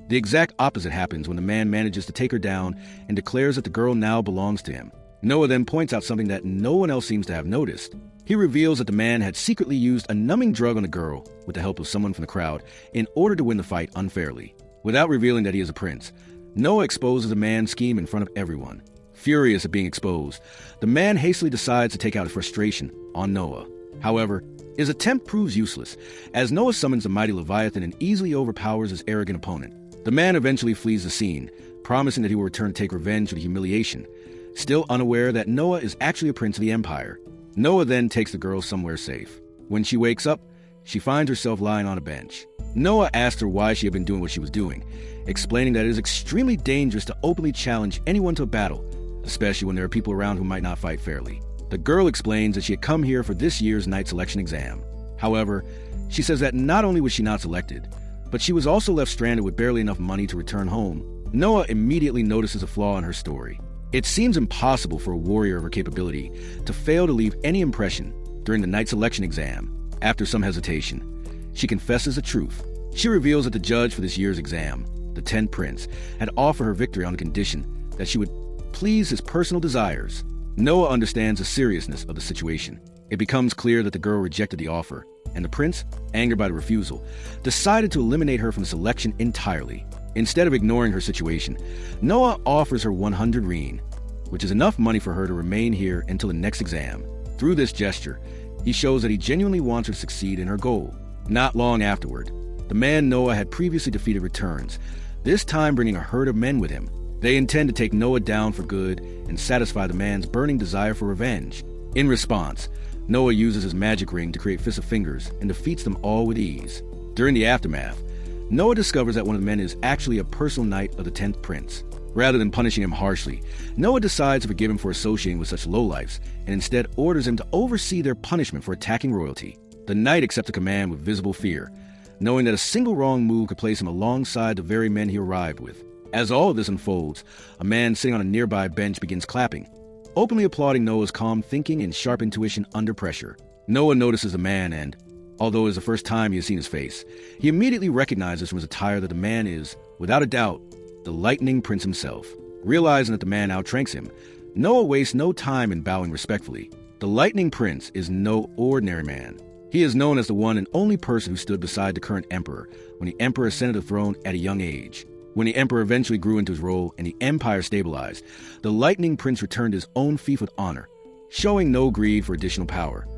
the exact opposite happens when the man manages to take her down and declares that the girl now belongs to him. Noah then points out something that no one else seems to have noticed. He reveals that the man had secretly used a numbing drug on the girl with the help of someone from the crowd in order to win the fight unfairly. Without revealing that he is a prince, Noah exposes the man's scheme in front of everyone. Furious at being exposed, the man hastily decides to take out his frustration on Noah. However, his attempt proves useless, as Noah summons the mighty Leviathan and easily overpowers his arrogant opponent. The man eventually flees the scene, promising that he will return to take revenge for the humiliation, still unaware that Noah is actually a prince of the empire. Noah then takes the girl somewhere safe. When she wakes up, she finds herself lying on a bench. Noah asks her why she had been doing what she was doing, explaining that it is extremely dangerous to openly challenge anyone to a battle, especially when there are people around who might not fight fairly. The girl explains that she had come here for this year's night selection exam. However, she says that not only was she not selected, but she was also left stranded with barely enough money to return home. Noah immediately notices a flaw in her story. It seems impossible for a warrior of her capability to fail to leave any impression during the night selection exam. After some hesitation, she confesses the truth. She reveals that the judge for this year's exam, the 10th Prince, had offered her victory on the condition that she would please his personal desires. Noah understands the seriousness of the situation. It becomes clear that the girl rejected the offer, and the prince, angered by the refusal, decided to eliminate her from the selection entirely. Instead of ignoring her situation, Noah offers her 100 rein, which is enough money for her to remain here until the next exam. Through this gesture, he shows that he genuinely wants her to succeed in her goal. Not long afterward, the man Noah had previously defeated returns, this time bringing a herd of men with him. They intend to take Noah down for good and satisfy the man's burning desire for revenge. In response, Noah uses his magic ring to create fists of fingers and defeats them all with ease. During the aftermath, Noah discovers that one of the men is actually a personal knight of the 10th prince. Rather than punishing him harshly, Noah decides to forgive him for associating with such lowlifes and instead orders him to oversee their punishment for attacking royalty. The knight accepts the command with visible fear, knowing that a single wrong move could place him alongside the very men he arrived with. As all of this unfolds, a man sitting on a nearby bench begins clapping, openly applauding Noah's calm thinking and sharp intuition under pressure. Noah notices the man and, although it is the first time he has seen his face, he immediately recognizes from his attire that the man is, without a doubt, the Lightning Prince himself. Realizing that the man outranks him, Noah wastes no time in bowing respectfully. The Lightning Prince is no ordinary man. He is known as the one and only person who stood beside the current emperor when the emperor ascended the throne at a young age. When the emperor eventually grew into his role and the empire stabilized, the Lightning Prince returned his own fief with honor, showing no greed for additional power.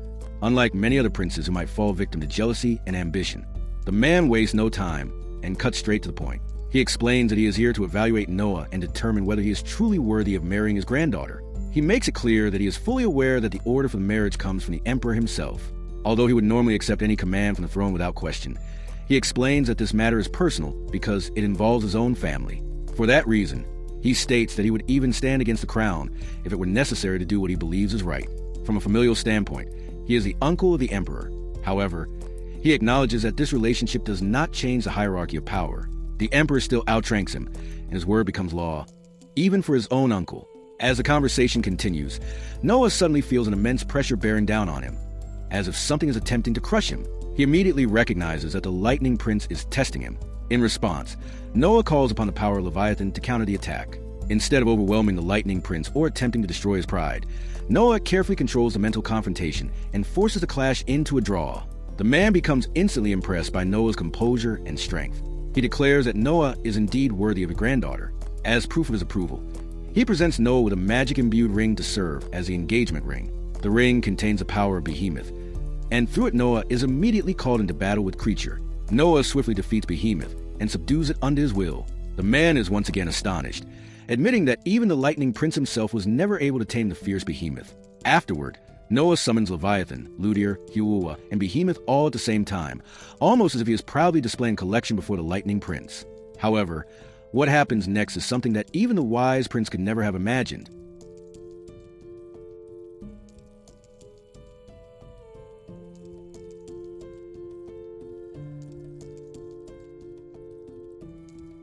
Unlike many other princes who might fall victim to jealousy and ambition, the man wastes no time and cuts straight to the point. He explains that he is here to evaluate Noah and determine whether he is truly worthy of marrying his granddaughter. He makes it clear that he is fully aware that the order for the marriage comes from the emperor himself. Although he would normally accept any command from the throne without question, he explains that this matter is personal because it involves his own family. For that reason, he states that he would even stand against the crown if it were necessary to do what he believes is right. From a familial standpoint, he is the uncle of the emperor. However, he acknowledges that this relationship does not change the hierarchy of power. The emperor still outranks him, and his word becomes law, even for his own uncle. As the conversation continues, Noah suddenly feels an immense pressure bearing down on him, as if something is attempting to crush him. He immediately recognizes that the Lightning Prince is testing him. In response, Noah calls upon the power of Leviathan to counter the attack. Instead of overwhelming the Lightning Prince or attempting to destroy his pride, Noah carefully controls the mental confrontation and forces the clash into a draw. The man becomes instantly impressed by Noah's composure and strength. He declares that Noah is indeed worthy of a granddaughter. As proof of his approval, he presents Noah with a magic-imbued ring to serve as the engagement ring. The ring contains the power of Behemoth, and through it Noah is immediately called into battle with Creature. Noah swiftly defeats Behemoth and subdues it under his will. The man is once again astonished, admitting that even the Lightning Prince himself was never able to tame the fierce Behemoth. Afterward, Noah summons Leviathan, Ludir, Huua, and Behemoth all at the same time, almost as if he is proudly displaying collection before the Lightning Prince. However, what happens next is something that even the wise prince could never have imagined.